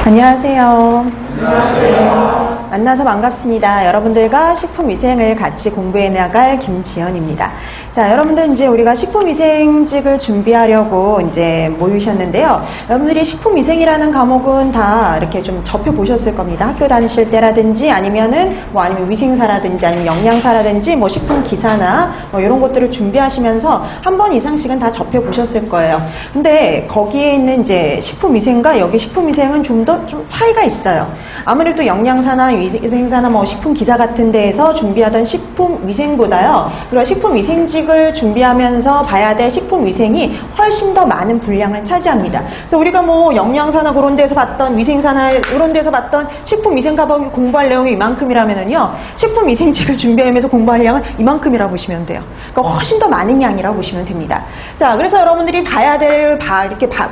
안녕하세요. 안녕하세요. 만나서 반갑습니다. 여러분들과 식품위생을 같이 공부해 나갈 김지연입니다. 자, 여러분들 이제 우리가 식품위생직을 준비하려고 이제 모이셨는데요. 여러분들이 식품위생이라는 과목은 다 이렇게 좀 접해보셨을 겁니다. 학교 다니실 때라든지 아니면 위생사라든지 아니면 영양사라든지 뭐 식품기사나 뭐 이런 것들을 준비하시면서 한 번 이상씩은 다 접해보셨을 거예요. 근데 거기에 있는 이제 식품위생과 여기 식품위생은 좀 더 차이가 있어요. 아무래도 영양사나 위생사나 뭐 식품기사 같은 데에서 준비하던 식품위생보다요. 그리고 식품위생직을 준비하면서 봐야 될 식품위생이 훨씬 더 많은 분량을 차지합니다. 그래서 우리가 뭐 영양사나 그런 데서 봤던 위생사나 이런 데서 봤던 식품위생 과목이 공부할 내용이 이만큼이라면은요. 식품위생직을 준비하면서 공부할 양은 이만큼이라고 보시면 돼요. 그러니까 훨씬 더 많은 양이라고 보시면 됩니다. 자, 그래서 여러분들이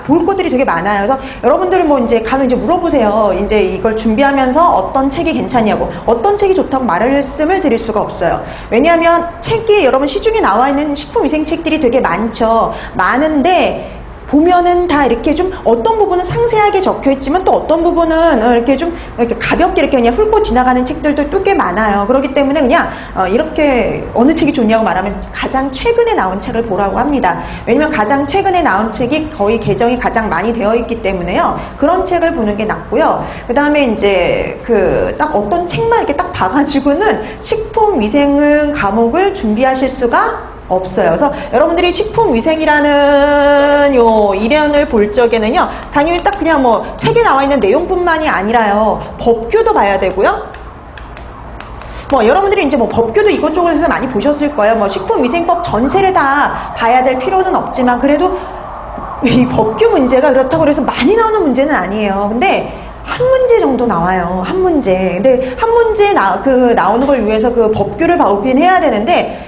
볼 것들이 되게 많아요. 그래서 여러분들은 뭐 이제 간혹 이제 물어보세요. 이제 이걸 준비하면서 어떤 책이 괜찮냐고. 어떤 책이 좋다고 말씀을 드릴 수가 없어요. 왜냐하면 책이 여러분 시중에 나와 있는 식품위생 책들이 되게 많죠. 많은데 보면은 다 이렇게 좀 어떤 부분은 상세하게 적혀 있지만 또 어떤 부분은 이렇게 좀 이렇게 가볍게 이렇게 그냥 훑고 지나가는 책들도 또 꽤 많아요. 그렇기 때문에 그냥 이렇게 어느 책이 좋냐고 말하면 가장 최근에 나온 책을 보라고 합니다. 왜냐면 가장 최근에 나온 책이 거의 개정이 가장 많이 되어 있기 때문에요. 그런 책을 보는 게 낫고요. 그 다음에 이제 딱 어떤 책만 이렇게 딱 봐가지고는 식품위생 과목을 준비하실 수가 없어요. 그래서 여러분들이 식품위생이라는 요 1년을 볼 적에는요, 당연히 딱 그냥 뭐 책에 나와 있는 내용뿐만이 아니라요, 법규도 봐야 되고요. 뭐 여러분들이 이제 뭐 법규도 이것저것에서 많이 보셨을 거예요. 뭐 식품위생법 전체를 다 봐야 될 필요는 없지만 그래도 이 법규 문제가 그렇다고 해서 많이 나오는 문제는 아니에요. 근데 한 문제 정도 나와요. 한 문제. 근데 한 문제 나오는 걸 위해서 그 법규를 보긴 해야 되는데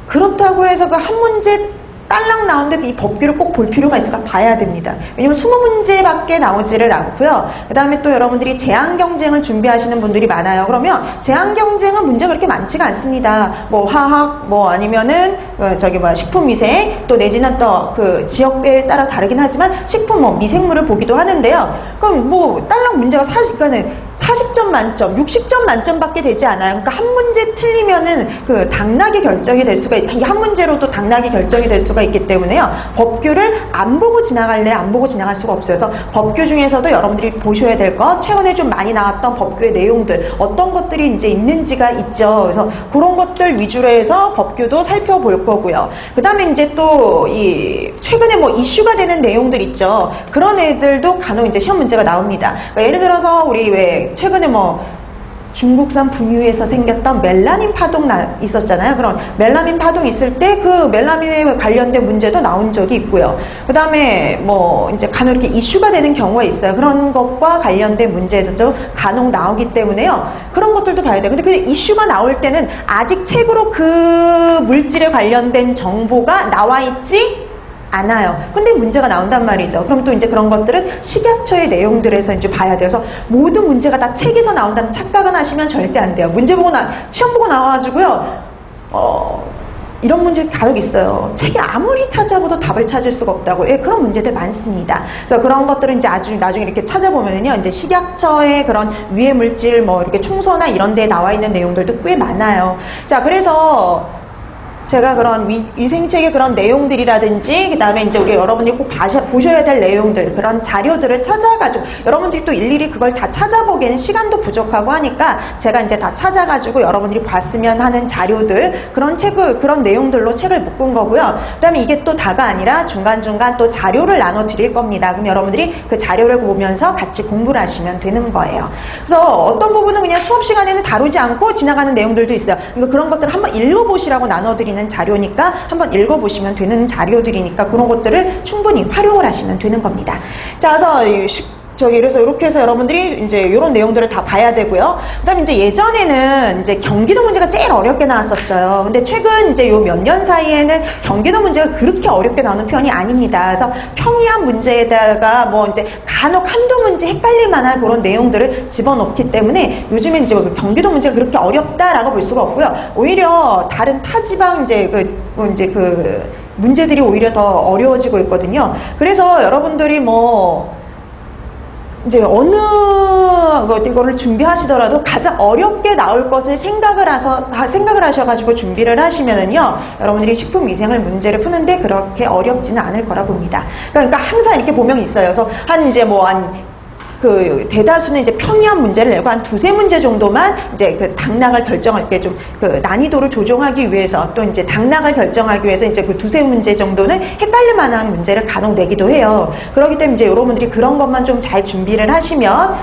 그렇다고 해서 그 한 문제 딸랑 나오는데 이 법규를 꼭 볼 필요가 있을까 봐야 됩니다. 왜냐면 20문제밖에 나오지를 않고요. 그 다음에 또 여러분들이 제한경쟁을 준비하시는 분들이 많아요. 그러면 제한경쟁은 문제가 그렇게 많지가 않습니다. 뭐 화학, 뭐 아니면은 식품위생, 또 내지는 또 그 지역에 따라 다르긴 하지만 식품 뭐 미생물을 보기도 하는데요. 그럼 뭐 딸랑 문제가 40점 만점, 60점 만점밖에 되지 않아요. 그러니까 한 문제 틀리면은 그 당락이 결정이 될 수가 이 한 문제로도 당락이 결정이 될 수가 있기 때문에요. 법규를 안 보고 지나갈래 안 보고 지나갈 수가 없어요. 그래서 법규 중에서도 여러분들이 보셔야 될 것, 최근에 좀 많이 나왔던 법규의 내용들, 어떤 것들이 이제 있는지가 있죠. 그래서 그런 것들 위주로 해서 법규도 살펴볼 거고요. 그 다음에 이제 또 최근에 뭐 이슈가 되는 내용들 있죠. 그런 애들도 간혹 이제 시험 문제가 나옵니다. 그러니까 예를 들어서 우리 왜 최근에 뭐 중국산 분유에서 생겼던 멜라닌 파동 있었잖아요. 그런 멜라닌 파동 있을 때 그 멜라닌에 관련된 문제도 나온 적이 있고요. 그 다음에 뭐 이제 간혹 이렇게 이슈가 되는 경우가 있어요. 그런 것과 관련된 문제들도 간혹 나오기 때문에요. 그런 것들도 봐야 돼요. 근데 그 이슈가 나올 때는 아직 책으로 그 물질에 관련된 정보가 나와 있지 않아요. 근데 문제가 나온단 말이죠. 그럼 또 이제 그런 것들은 식약처의 내용들에서 이제 봐야 돼요. 그래서 모든 문제가 다 책에서 나온다는 착각은 하시면 절대 안 돼요. 시험 보고 나와가지고요, 이런 문제 간혹 있어요. 책에 아무리 찾아봐도 답을 찾을 수가 없다고. 예, 그런 문제들 많습니다. 그래서 그런 것들은 이제 나중에 이렇게 찾아보면은요, 이제 식약처의 그런 유해 물질, 뭐 이렇게 총서나 이런 데에 나와 있는 내용들도 꽤 많아요. 자, 그래서 제가 그런 위생책의 그런 내용들이라든지, 그 다음에 이제 우리 여러분들이 꼭 보셔야 될 내용들, 그런 자료들을 찾아가지고, 여러분들이 또 일일이 그걸 다 찾아보기에는 시간도 부족하고 하니까, 제가 이제 다 찾아가지고 여러분들이 봤으면 하는 자료들, 그런 내용들로 책을 묶은 거고요. 그 다음에 이게 또 다가 아니라 중간중간 또 자료를 나눠 드릴 겁니다. 그럼 여러분들이 그 자료를 보면서 같이 공부를 하시면 되는 거예요. 그래서 어떤 부분은 그냥 수업 시간에는 다루지 않고 지나가는 내용들도 있어요. 그러니까 그런 것들을 한번 읽어보시라고 나눠드리는 자료니까 한번 읽어보시면 되는 자료들이니까 그런 것들을 충분히 활용을 하시면 되는 겁니다. 자, 그래서 이렇게 해서 여러분들이 이제 이런 내용들을 다 봐야 되고요. 그 다음에 이제 예전에는 이제 경기도 문제가 제일 어렵게 나왔었어요. 근데 최근 이제 요 몇 년 사이에는 경기도 문제가 그렇게 어렵게 나오는 편이 아닙니다. 그래서 평이한 문제에다가 뭐 이제 간혹 한두 문제 헷갈릴 만한 그런 내용들을 집어넣기 때문에 요즘엔 이제 경기도 문제가 그렇게 어렵다라고 볼 수가 없고요. 오히려 다른 타지방 문제들이 오히려 더 어려워지고 있거든요. 그래서 여러분들이 이제 어느 이거를 준비하시더라도 가장 어렵게 나올 것을 생각을 하셔가지고 준비를 하시면은요, 여러분들이 식품위생을 문제를 푸는데 그렇게 어렵지는 않을 거라 봅니다. 그러니까 항상 이렇게 보면 있어요. 그래서 그 대다수는 이제 평이한 문제를 내고 한 두세 문제 정도만 이제 그 당락을 결정할 때 좀 그 난이도를 조정하기 위해서, 또 이제 당락을 결정하기 위해서 이제 그 두세 문제 정도는 헷갈릴 만한 문제를 간혹 내기도 해요. 그렇기 때문에 이제 여러분들이 그런 것만 좀 잘 준비를 하시면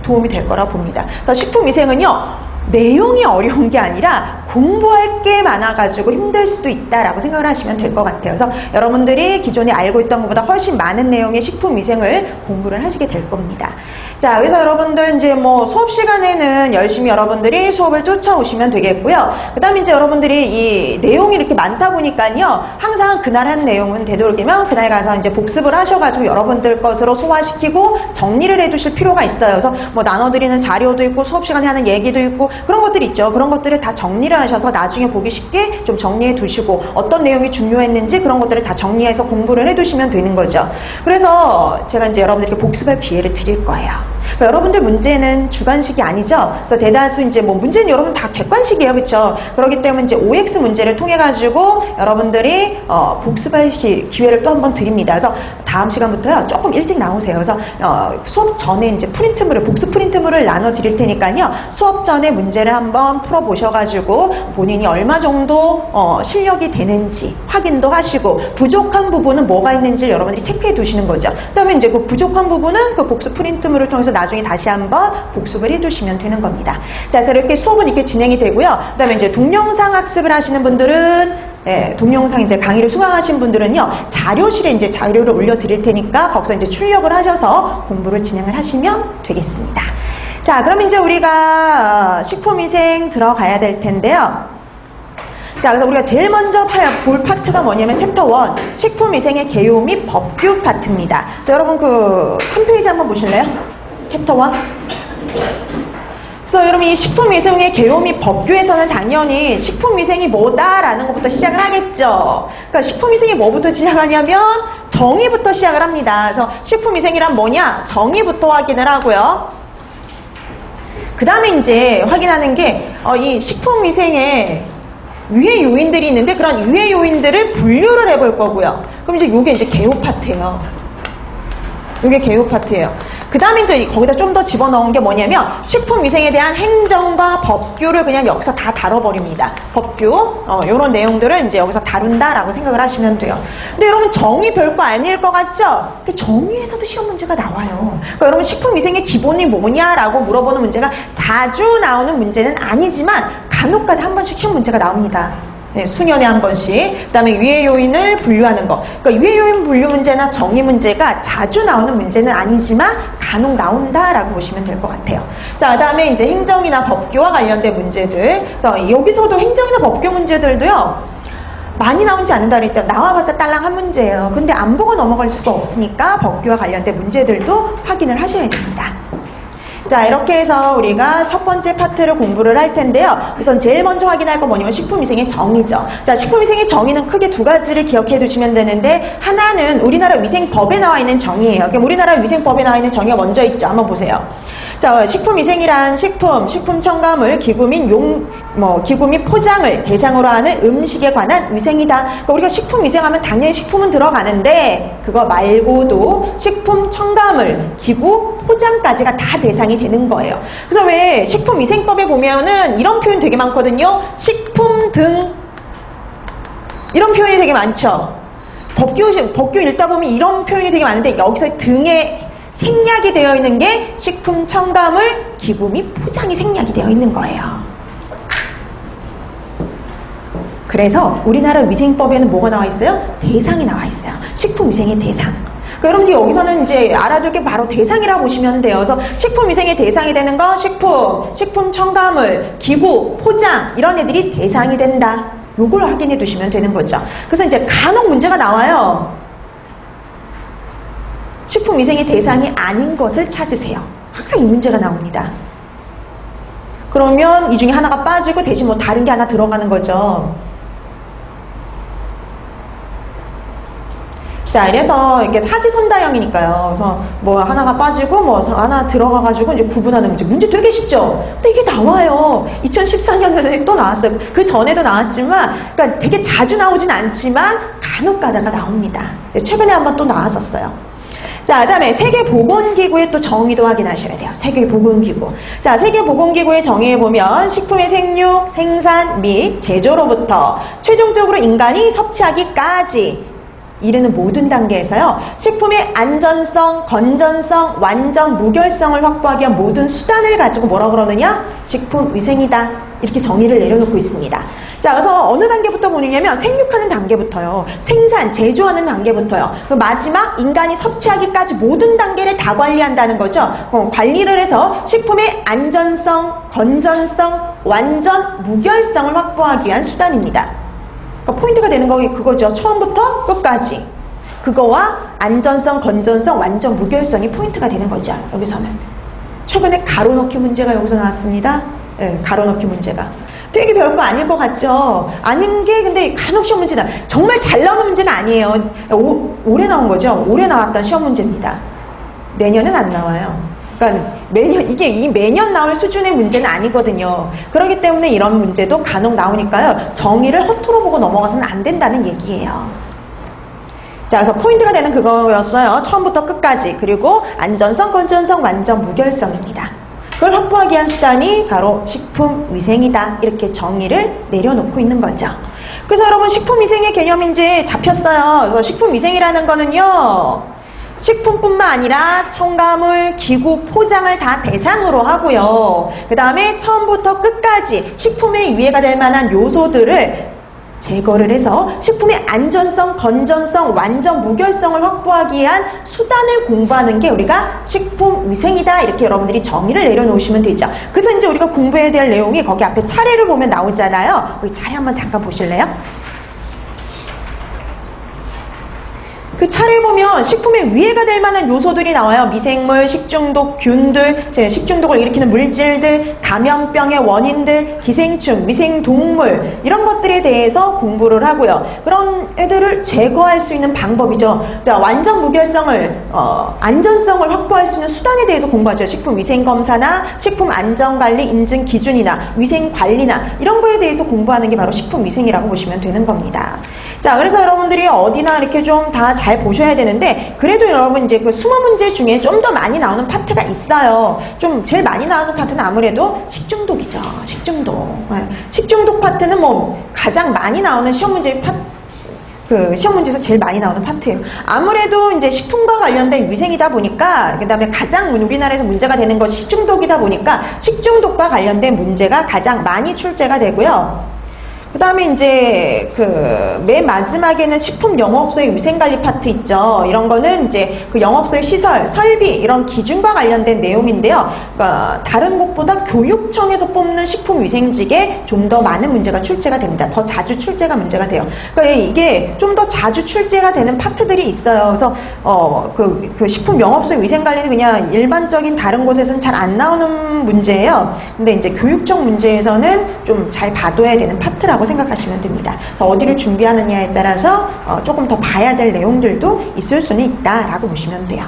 도움이 될 거라 봅니다. 그래서 식품위생은요, 내용이 어려운 게 아니라 공부할 게 많아가지고 힘들 수도 있다라고 생각을 하시면 될 것 같아요. 그래서 여러분들이 기존에 알고 있던 것보다 훨씬 많은 내용의 식품위생을 공부를 하시게 될 겁니다. 자, 그래서 여러분들 이제 뭐 수업 시간에는 열심히 여러분들이 수업을 쫓아오시면 되겠고요. 그 다음에 이제 여러분들이 이 내용이 이렇게 많다 보니까요, 항상 그날 한 내용은 되도록이면 그날 가서 이제 복습을 하셔가지고 여러분들 것으로 소화시키고 정리를 해두실 필요가 있어요. 그래서 뭐 나눠드리는 자료도 있고 수업 시간에 하는 얘기도 있고 그런 것들이 있죠. 그런 것들을 다 정리를 하셔서 나중에 보기 쉽게 좀 정리해 두시고 어떤 내용이 중요했는지 그런 것들을 다 정리해서 공부를 해두시면 되는 거죠. 그래서 제가 이제 여러분들께 복습할 기회를 드릴 거예요. 그러니까 여러분들 문제는 주관식이 아니죠. 그래서 대다수 이제 뭐 문제는 여러분 다 객관식이에요, 그렇죠? 그렇기 때문에 이제 OX 문제를 통해 가지고 여러분들이 복습할 기회를 또 한번 드립니다. 그래서 다음 시간부터요 조금 일찍 나오세요. 그래서 수업 전에 이제 프린트물을 복습 프린트물을 나눠 드릴 테니까요, 수업 전에 문제를 한번 풀어 보셔가지고 본인이 얼마 정도 실력이 되는지 확인도 하시고 부족한 부분은 뭐가 있는지 여러분들이 체크해 두시는 거죠. 그다음에 이제 그 부족한 부분은 그 복습 프린트물을 통해서 나중에 다시 한번 복습을 해두시면 되는 겁니다. 자, 그래서 이렇게 수업은 이렇게 진행이 되고요. 그다음에 이제 동영상 학습을 하시는 분들은 동영상 이제 강의를 수강하신 분들은요, 자료실에 이제 자료를 올려드릴 테니까 거기서 이제 출력을 하셔서 공부를 진행을 하시면 되겠습니다. 자, 그럼 이제 우리가 식품위생 들어가야 될 텐데요. 자, 그래서 우리가 제일 먼저 볼 파트가 뭐냐면 챕터 1, 식품위생의 개요 및 법규 파트입니다. 그래서 여러분 그 3페이지 한번 보실래요? 챕터 1. 그래서 여러분 이 식품위생의 개요 및 법규에서는 당연히 식품위생이 뭐다라는 것부터 시작을 하겠죠. 그러니까 식품위생이 뭐부터 시작하냐면 정의부터 시작을 합니다. 그래서 식품위생이란 뭐냐? 정의부터 확인을 하고요. 그 다음에 이제 확인하는 게 이 식품위생에 유해 요인들이 있는데 그런 유해 요인들을 분류를 해볼 거고요. 그럼 이제 요게 이제 개요 파트예요. 요게 개요 파트예요. 그 다음에 이제 거기다 좀 더 집어넣은 게 뭐냐면 식품위생에 대한 행정과 법규를 그냥 여기서 다 다뤄버립니다. 법규, 요런 내용들을 이제 여기서 다룬다라고 생각을 하시면 돼요. 근데 여러분 정의 별거 아닐 것 같죠? 근데 정의에서도 시험 문제가 나와요. 그러니까 여러분 식품위생의 기본이 뭐냐라고 물어보는 문제가 자주 나오는 문제는 아니지만 간혹가다 한 번씩 시험 문제가 나옵니다. 네, 수년에 한 번씩. 그 다음에 유해 요인을 분류하는 거. 그러니까 유해 요인 분류 문제나 정의 문제가 자주 나오는 문제는 아니지만 간혹 나온다라고 보시면 될 것 같아요. 자, 그 다음에 이제 행정이나 법규와 관련된 문제들. 그래서 여기서도 행정이나 법규 문제들도요, 많이 나오지 않는다 그랬죠. 나와봤자 딸랑 한 문제예요. 근데 안 보고 넘어갈 수가 없으니까 법규와 관련된 문제들도 확인을 하셔야 됩니다. 자, 이렇게 해서 우리가 첫 번째 파트를 공부를 할 텐데요. 우선 제일 먼저 확인할 건 뭐냐면 식품위생의 정의죠. 자, 식품위생의 정의는 크게 두 가지를 기억해 두시면 되는데, 하나는 우리나라 위생법에 나와 있는 정의예요. 그럼 우리나라 위생법에 나와 있는 정의가 먼저 있죠. 한번 보세요. 자, 식품위생이란 식품 첨가물, 기구 및 포장을 대상으로 하는 음식에 관한 위생이다. 그러니까 우리가 식품위생하면 당연히 식품은 들어가는데 그거 말고도 식품 첨가물, 기구, 포장까지가 다 대상이 되는 거예요. 그래서 왜 식품위생법에 보면은 이런 표현 되게 많거든요. 식품 등, 이런 표현이 되게 많죠. 법규 읽다 보면 이런 표현이 되게 많은데 여기서 등에 생략이 되어 있는 게 식품 첨가물, 기구 및 포장이 생략이 되어 있는 거예요. 그래서 우리나라 위생법에는 뭐가 나와 있어요? 대상이 나와 있어요. 식품위생의 대상. 그러니까 여러분들 여기서는 이제 알아둘 게 바로 대상이라고 보시면 돼요. 그래서 식품위생의 대상이 되는 거 식품 첨가물, 기구, 포장 이런 애들이 대상이 된다. 요걸 확인해 두시면 되는 거죠. 그래서 이제 간혹 문제가 나와요. 식품위생의 대상이 아닌 것을 찾으세요. 항상 이 문제가 나옵니다. 그러면 이 중에 하나가 빠지고 대신 뭐 다른 게 하나 들어가는 거죠. 자, 이래서 이게 사지선다형이니까요. 그래서 뭐 하나가 빠지고 뭐 하나 들어가가지고 이제 구분하는 문제. 문제 되게 쉽죠? 근데 이게 나와요. 2014년도에 또 나왔어요. 그 전에도 나왔지만, 그러니까 되게 자주 나오진 않지만 간혹 가다가 나옵니다. 최근에 한번 또 나왔었어요. 자, 그 다음에 세계보건기구의 또 정의도 확인하셔야 돼요. 세계보건기구. 자, 세계보건기구의 정의에 보면 식품의 생육, 생산 및 제조로부터 최종적으로 인간이 섭취하기까지 이르는 모든 단계에서요, 식품의 안전성, 건전성, 완전 무결성을 확보하기 위한 모든 수단을 가지고 뭐라고 그러느냐? 식품위생이다. 이렇게 정의를 내려놓고 있습니다. 자, 그래서 어느 단계부터 보느냐면 생육하는 단계부터요. 생산, 제조하는 단계부터요. 그 마지막 인간이 섭취하기까지 모든 단계를 다 관리한다는 거죠. 관리를 해서 식품의 안전성, 건전성, 완전 무결성을 확보하기 위한 수단입니다. 그러니까 포인트가 되는 거 그거죠. 처음부터 끝까지. 그거와 안전성, 건전성, 완전 무결성이 포인트가 되는 거죠. 여기서는. 최근에 가로넣기 문제가 여기서 나왔습니다. 네, 가로넣기 문제가. 되게 별거 아닐 것 같죠? 아닌 게 근데 간혹 시험 문제다. 정말 잘 나오는 문제가 아니에요. 올해 나온 거죠? 올해 나왔던 시험 문제입니다. 내년은 안 나와요. 그러니까 매년 나올 수준의 문제는 아니거든요. 그렇기 때문에 이런 문제도 간혹 나오니까요. 정의를 허투루 보고 넘어가서는 안 된다는 얘기예요. 자, 그래서 포인트가 되는 그거였어요. 처음부터 끝까지. 그리고 안전성, 건전성, 완전 무결성입니다. 그걸 확보하기 위한 수단이 바로 식품위생이다. 이렇게 정의를 내려놓고 있는 거죠. 그래서 여러분 식품위생의 개념이 이제 잡혔어요. 그래서 식품위생이라는 거는요. 식품뿐만 아니라 첨가물, 기구, 포장을 다 대상으로 하고요. 그 다음에 처음부터 끝까지 식품에 위해가 될 만한 요소들을 제거를 해서 식품의 안전성, 건전성, 완전 무결성을 확보하기 위한 수단을 공부하는 게 우리가 식품위생이다. 이렇게 여러분들이 정의를 내려놓으시면 되죠. 그래서 이제 우리가 공부해야 될 내용이 거기 앞에 차례를 보면 나오잖아요. 여기 차례 한번 잠깐 보실래요? 그 차례 보면 식품에 위해가 될 만한 요소들이 나와요. 미생물, 식중독, 균들, 식중독을 일으키는 물질들, 감염병의 원인들, 기생충, 위생동물 이런 것들에 대해서 공부를 하고요. 그런 애들을 제거할 수 있는 방법이죠. 자, 완전 무결성을 안전성을 확보할 수 있는 수단에 대해서 공부하죠. 식품위생검사나 식품안전관리 인증 기준이나 위생관리나 이런 거에 대해서 공부하는 게 바로 식품위생이라고 보시면 되는 겁니다. 자, 그래서 여러분들이 어디나 이렇게 좀 다 잘 보셔야 되는데, 그래도 여러분 이제 그 수모 문제 중에 좀 더 많이 나오는 파트가 있어요. 좀 제일 많이 나오는 파트는 아무래도 식중독이죠. 식중독. 네. 식중독 파트는 뭐 가장 많이 나오는 시험 문제 시험 문제에서 제일 많이 나오는 파트예요. 아무래도 이제 식품과 관련된 위생이다 보니까, 그 다음에 가장 우리나라에서 문제가 되는 것이 식중독이다 보니까 식중독과 관련된 문제가 가장 많이 출제가 되고요. 그 다음에 이제 맨 마지막에는 식품 영업소의 위생관리 파트 있죠. 이런 거는 이제 그 영업소의 시설, 설비 이런 기준과 관련된 내용인데요. 그러니까 다른 곳보다 교육청에서 뽑는 식품위생직에 좀 더 많은 문제가 출제가 됩니다. 더 자주 출제가 문제가 돼요. 그러니까 이게 좀 더 자주 출제가 되는 파트들이 있어요. 그래서 그 식품 영업소의 위생관리는 그냥 일반적인 다른 곳에서는 잘 안 나오는 문제예요. 근데 이제 교육청 문제에서는 좀 잘 봐둬야 되는 파트라고 생각하시면 됩니다. 그래서 어디를 준비하느냐에 따라서 조금 더 봐야 될 내용들도 있을 수는 있다라고 보시면 돼요.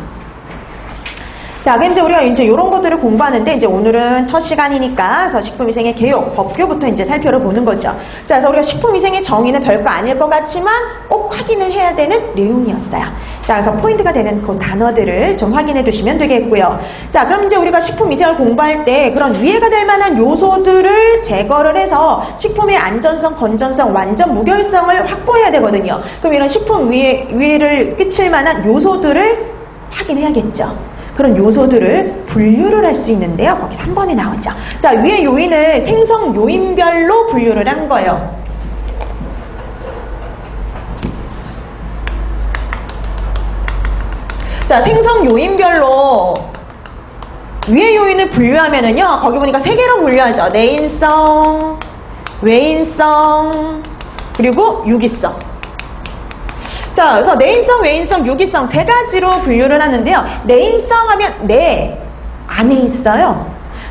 자, 그럼 이제 우리가 이제 이런 것들을 공부하는데, 이제 오늘은 첫 시간이니까, 그래서 식품위생의 개요, 법규부터 이제 살펴보는 거죠. 자, 그래서 우리가 식품위생의 정의는 별거 아닐 것 같지만 꼭 확인을 해야 되는 내용이었어요. 자, 그래서 포인트가 되는 그 단어들을 좀 확인해 두시면 되겠고요. 자, 그럼 이제 우리가 식품위생을 공부할 때 그런 위해가 될 만한 요소들을 제거를 해서 식품의 안전성, 건전성, 완전 무결성을 확보해야 되거든요. 그럼 이런 식품 위해를 끼칠 만한 요소들을 확인해야겠죠. 그런 요소들을 분류를 할 수 있는데요. 거기 3번에 나오죠. 자, 위의 요인을 생성 요인별로 분류를 한 거예요. 자, 생성 요인별로 위의 요인을 분류하면은요, 거기 보니까 3개로 분류하죠. 내인성, 외인성, 그리고 유기성. 자, 그래서 내인성, 외인성, 유기성 3가지로 분류를 하는데요. 내인성 하면 내 안에 있어요.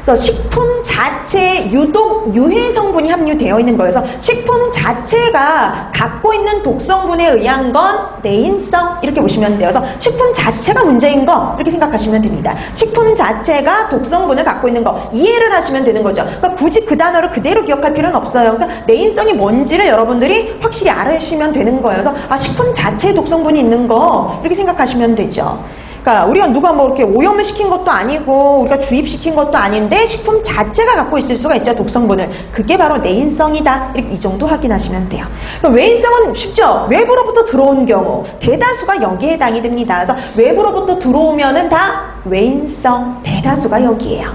그래서 식품 자체에 유독 유해 성분이 함유되어 있는 거여서 식품 자체가 갖고 있는 독성분에 의한 건 내인성 이렇게 보시면 돼요. 그래서 식품 자체가 문제인 거 이렇게 생각하시면 됩니다. 식품 자체가 독성분을 갖고 있는 거 이해를 하시면 되는 거죠. 그러니까 굳이 그 단어를 그대로 기억할 필요는 없어요. 그러니까 내인성이 뭔지를 여러분들이 확실히 알으시면 되는 거예요. 그래서 식품 자체에 독성분이 있는 거 이렇게 생각하시면 되죠. 그러니까 우리가 누가 뭐 이렇게 오염을 시킨 것도 아니고 우리가 주입시킨 것도 아닌데 식품 자체가 갖고 있을 수가 있죠, 독성분을. 그게 바로 내인성이다. 이렇게 이 정도 확인하시면 돼요. 외인성은 쉽죠. 외부로부터 들어온 경우 대다수가 여기에 해당이 됩니다. 그래서 외부로부터 들어오면은 다 외인성, 대다수가 여기에요.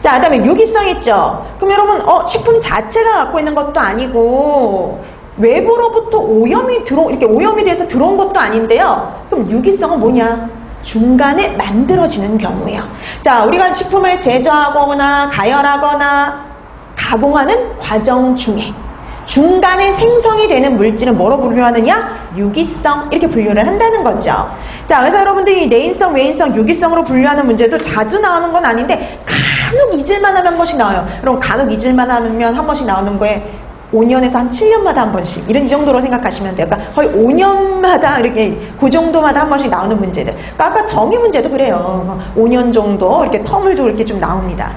자, 그다음에 유기성 있죠. 그럼 여러분 식품 자체가 갖고 있는 것도 아니고 외부로부터 이렇게 오염이 돼서 들어온 것도 아닌데요. 그럼 유기성은 뭐냐? 중간에 만들어지는 경우예요. 자, 우리가 식품을 제조하거나 가열하거나 가공하는 과정 중에 중간에 생성이 되는 물질은 뭐로 분류하느냐? 유기성 이렇게 분류를 한다는 거죠. 자, 그래서 여러분들이 내인성, 외인성, 유기성으로 분류하는 문제도 자주 나오는 건 아닌데 간혹 잊을만 하면 한 번씩 나와요. 그럼 간혹 잊을만 하면 한 번씩 나오는 거에 5년에서 한 7년마다 한 번씩 이 정도로 생각하시면 돼요. 그러니까 거의 5년마다 이렇게 그 정도마다 한 번씩 나오는 문제들. 그러니까 아까 정의 문제도 그래요. 5년 정도 이렇게 텀을 두고 이렇게 좀 나옵니다.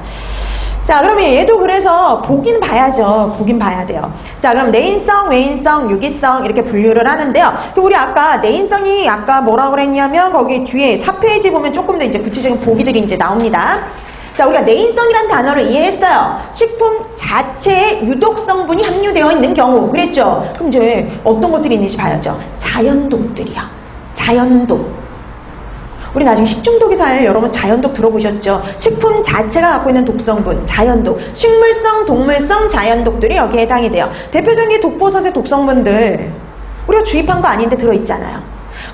자, 그러면 얘도 그래서 보긴 봐야죠. 보긴 봐야 돼요. 자, 그럼 내인성, 외인성, 유기성 이렇게 분류를 하는데요. 우리 아까 내인성이 아까 뭐라고 그랬냐면 거기 뒤에 4페이지 보면 조금 더 이제 구체적인 보기들이 이제 나옵니다. 자, 우리가 내인성이란 단어를 이해했어요. 식품 자체에 유독 성분이 함유되어 있는 경우 그랬죠. 그럼 이제 어떤 것들이 있는지 봐야죠. 자연독들이요. 자연독. 우리 나중에 식중독에서 여러분 자연독 들어보셨죠? 식품 자체가 갖고 있는 독성분, 자연독. 식물성, 동물성 자연독들이 여기에 해당이 돼요. 대표적인 독버섯의 독성분들 우리가 주입한 거 아닌데 들어있잖아요.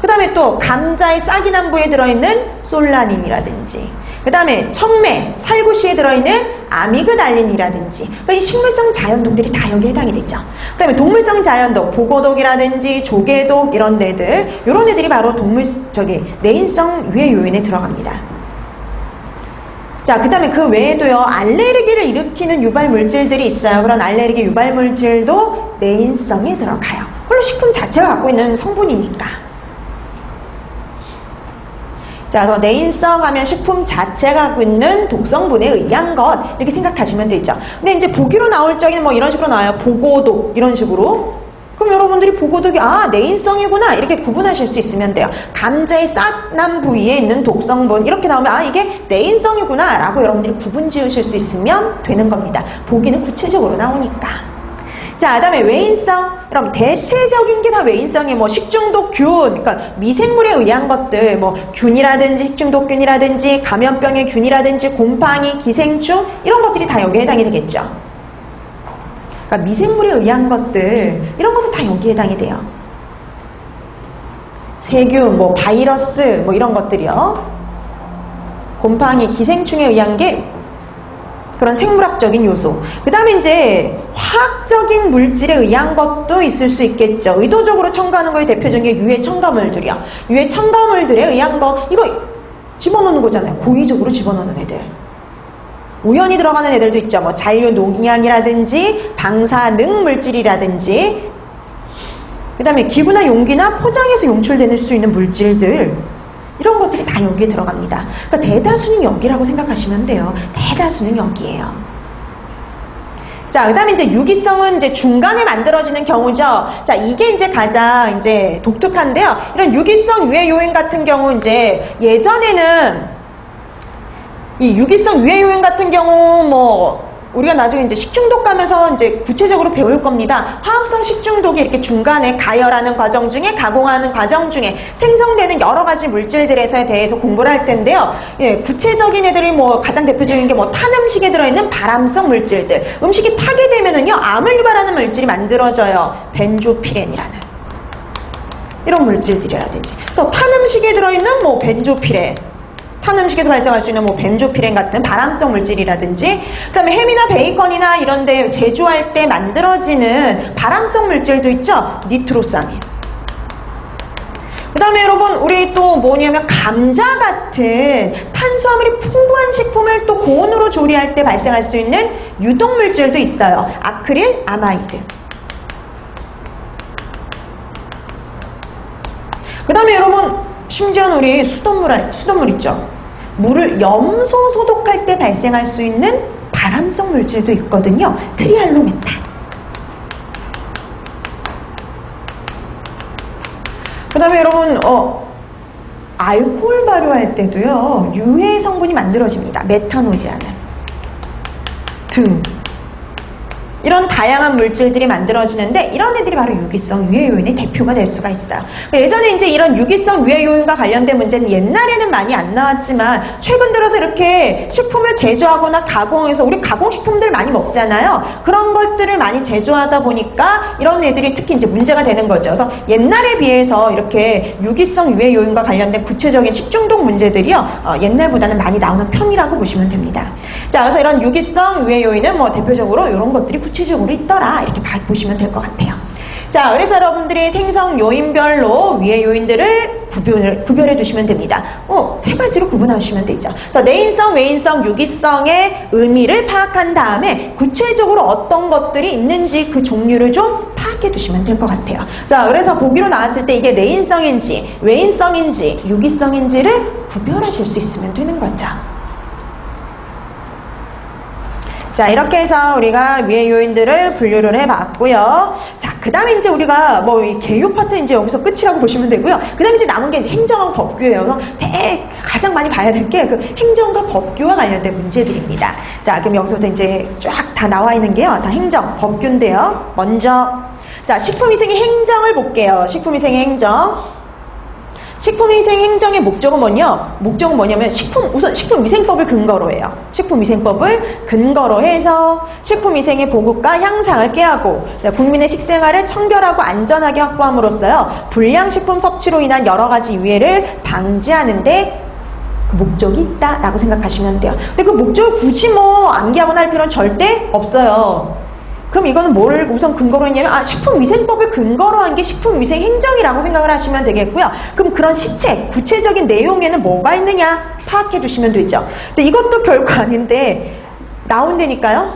그 다음에 또 감자의 싹이남부에 들어있는 솔라닌이라든지 그 다음에 천매, 살구시에 들어있는 아미그달린이라든지 그러니까 이 식물성 자연독들이 다 여기에 해당이 되죠. 그 다음에 동물성 자연독, 보고독이라든지 조개독 이런 애들 이런 애들이 바로 내인성 유해 요인에 들어갑니다. 자, 그 다음에 그 외에도요 알레르기를 일으키는 유발 물질들이 있어요. 그런 알레르기 유발 물질도 내인성에 들어가요. 물론 식품 자체가 갖고 있는 성분이니까. 자, 그래서 내인성 하면 식품 자체가 갖고 있는 독성분에 의한 것 이렇게 생각하시면 되죠. 근데 이제 보기로 나올 적에는 뭐 이런 식으로 나와요. 보고독 이런 식으로. 그럼 여러분들이 보고독이 내인성이구나 이렇게 구분하실 수 있으면 돼요. 감자의 싹남 부위에 있는 독성분 이렇게 나오면 이게 내인성이구나 라고 여러분들이 구분 지으실 수 있으면 되는 겁니다. 보기는 구체적으로 나오니까. 자, 그 다음에 외인성. 그럼 대체적인 게 다 외인성이에요. 뭐 식중독 균, 그러니까 미생물에 의한 것들, 뭐 균이라든지 식중독균이라든지 감염병의 균이라든지 곰팡이, 기생충 이런 것들이 다 여기에 해당이 되겠죠. 그러니까 미생물에 의한 것들 이런 것도 다 여기에 해당이 돼요. 세균, 뭐 바이러스, 뭐 이런 것들이요. 곰팡이, 기생충에 의한 게 그런 생물학적인 요소. 그 다음에 이제 화학적인 물질에 의한 것도 있을 수 있겠죠. 의도적으로 첨가하는 거에 대표적인 게 유해 첨가물들이요. 유해 첨가물들에 의한 거 이거 집어넣는 거잖아요. 고의적으로 집어넣는 애들. 우연히 들어가는 애들도 있죠. 뭐 잔류 농약이라든지 방사능 물질이라든지 그 다음에 기구나 용기나 포장에서 용출될 수 있는 물질들 이런 것들이 다 여기에 들어갑니다. 그러니까 대다수는 여기라고 생각하시면 돼요. 대다수는 여기예요. 자, 그 다음에 이제 유기성은 이제 중간에 만들어지는 경우죠. 자, 이게 이제 가장 이제 독특한데요. 이런 유기성 유해 요인 같은 경우 이제 예전에는 이 유기성 유해 요인 같은 경우 뭐 우리가 나중에 이제 식중독 가면서 이제 구체적으로 배울 겁니다. 화학성 식중독이 이렇게 중간에 가열하는 과정 중에 가공하는 과정 중에 생성되는 여러 가지 물질들에 대해서 공부를 할 텐데요. 예, 구체적인 애들이 뭐 가장 대표적인 게 뭐 탄 음식에 들어있는 발암성 물질들. 음식이 타게 되면은요, 암을 유발하는 물질이 만들어져요. 벤조피렌이라는. 이런 물질들이라든지. 그래서 탄 음식에 들어있는 뭐 벤조피렌. 탄 음식에서 발생할 수 있는 뭐 벤조피렌 같은 발암성 물질이라든지 그 다음에 햄이나 베이컨이나 이런 데 제조할 때 만들어지는 발암성 물질도 있죠. 니트로사민. 그 다음에 여러분 우리 또 뭐냐면 감자 같은 탄수화물이 풍부한 식품을 또 고온으로 조리할 때 발생할 수 있는 유독물질도 있어요. 아크릴 아마이드. 그 다음에 여러분 심지어는 우리 수돗물 있죠. 물을 염소 소독할 때 발생할 수 있는 발암성 물질도 있거든요. 트리알로메탄. 그 다음에 여러분 알코올 발효할 때도요 유해 성분이 만들어집니다. 메탄올이라는 등 이런 다양한 물질들이 만들어지는데 이런 애들이 바로 유기성 유해 요인의 대표가 될 수가 있어요. 예전에 이제 이런 유기성 유해 요인과 관련된 문제는 옛날에는 많이 안 나왔지만 최근 들어서 이렇게 식품을 제조하거나 가공해서 우리 가공식품들 많이 먹잖아요. 그런 것들을 많이 제조하다 보니까 이런 애들이 특히 이제 문제가 되는 거죠. 그래서 옛날에 비해서 이렇게 유기성 유해 요인과 관련된 구체적인 식중독 문제들이요 옛날보다는 많이 나오는 편이라고 보시면 됩니다. 자, 그래서 이런 유기성 유해 요인은 뭐 대표적으로 이런 것들이 구체적으로 있더라 이렇게 보시면 될 것 같아요. 자, 그래서 여러분들이 생성 요인별로 위의 요인들을 구별해 두시면 됩니다. 세 가지로 구분하시면 되죠. 자, 내인성, 외인성, 유기성의 의미를 파악한 다음에 구체적으로 어떤 것들이 있는지 그 종류를 좀 파악해 두시면 될 것 같아요. 자, 그래서 보기로 나왔을 때 이게 내인성인지 외인성인지 유기성인지를 구별하실 수 있으면 되는 거죠. 자, 이렇게 해서 우리가 위의 요인들을 분류를 해봤고요. 자, 그 다음에 이제 우리가 이 개요 파트 이제 여기서 끝이라고 보시면 되고요. 그 다음에 이제 남은 게 이제 행정하고 법규예요. 그래서 가장 많이 봐야 될 게 그 행정과 법규와 관련된 문제들입니다. 자, 그럼 여기서부터 이제 쫙 다 나와 있는 게요. 다 행정, 법규인데요. 먼저, 자, 식품위생의 행정을 볼게요. 식품위생의 행정. 식품위생 행정의 목적은 뭐냐면 우선 식품위생법을 근거로 해요. 식품위생법을 근거로 해서 식품위생의 보급과 향상을 꾀하고 국민의 식생활을 청결하고 안전하게 확보함으로써요. 불량식품 섭취로 인한 여러 가지 유해를 방지하는데 그 목적이 있다라고 생각하시면 돼요. 근데 그 목적을 굳이 암기하거나 할 필요는 절대 없어요. 그럼 이거는 뭐를 우선 근거로 했냐면 식품위생법을 근거로 한 게 식품위생행정이라고 생각을 하시면 되겠고요. 그럼 그런 시책, 구체적인 내용에는 뭐가 있느냐 파악해 두시면 되죠. 근데 이것도 별거 아닌데 나온다니까요.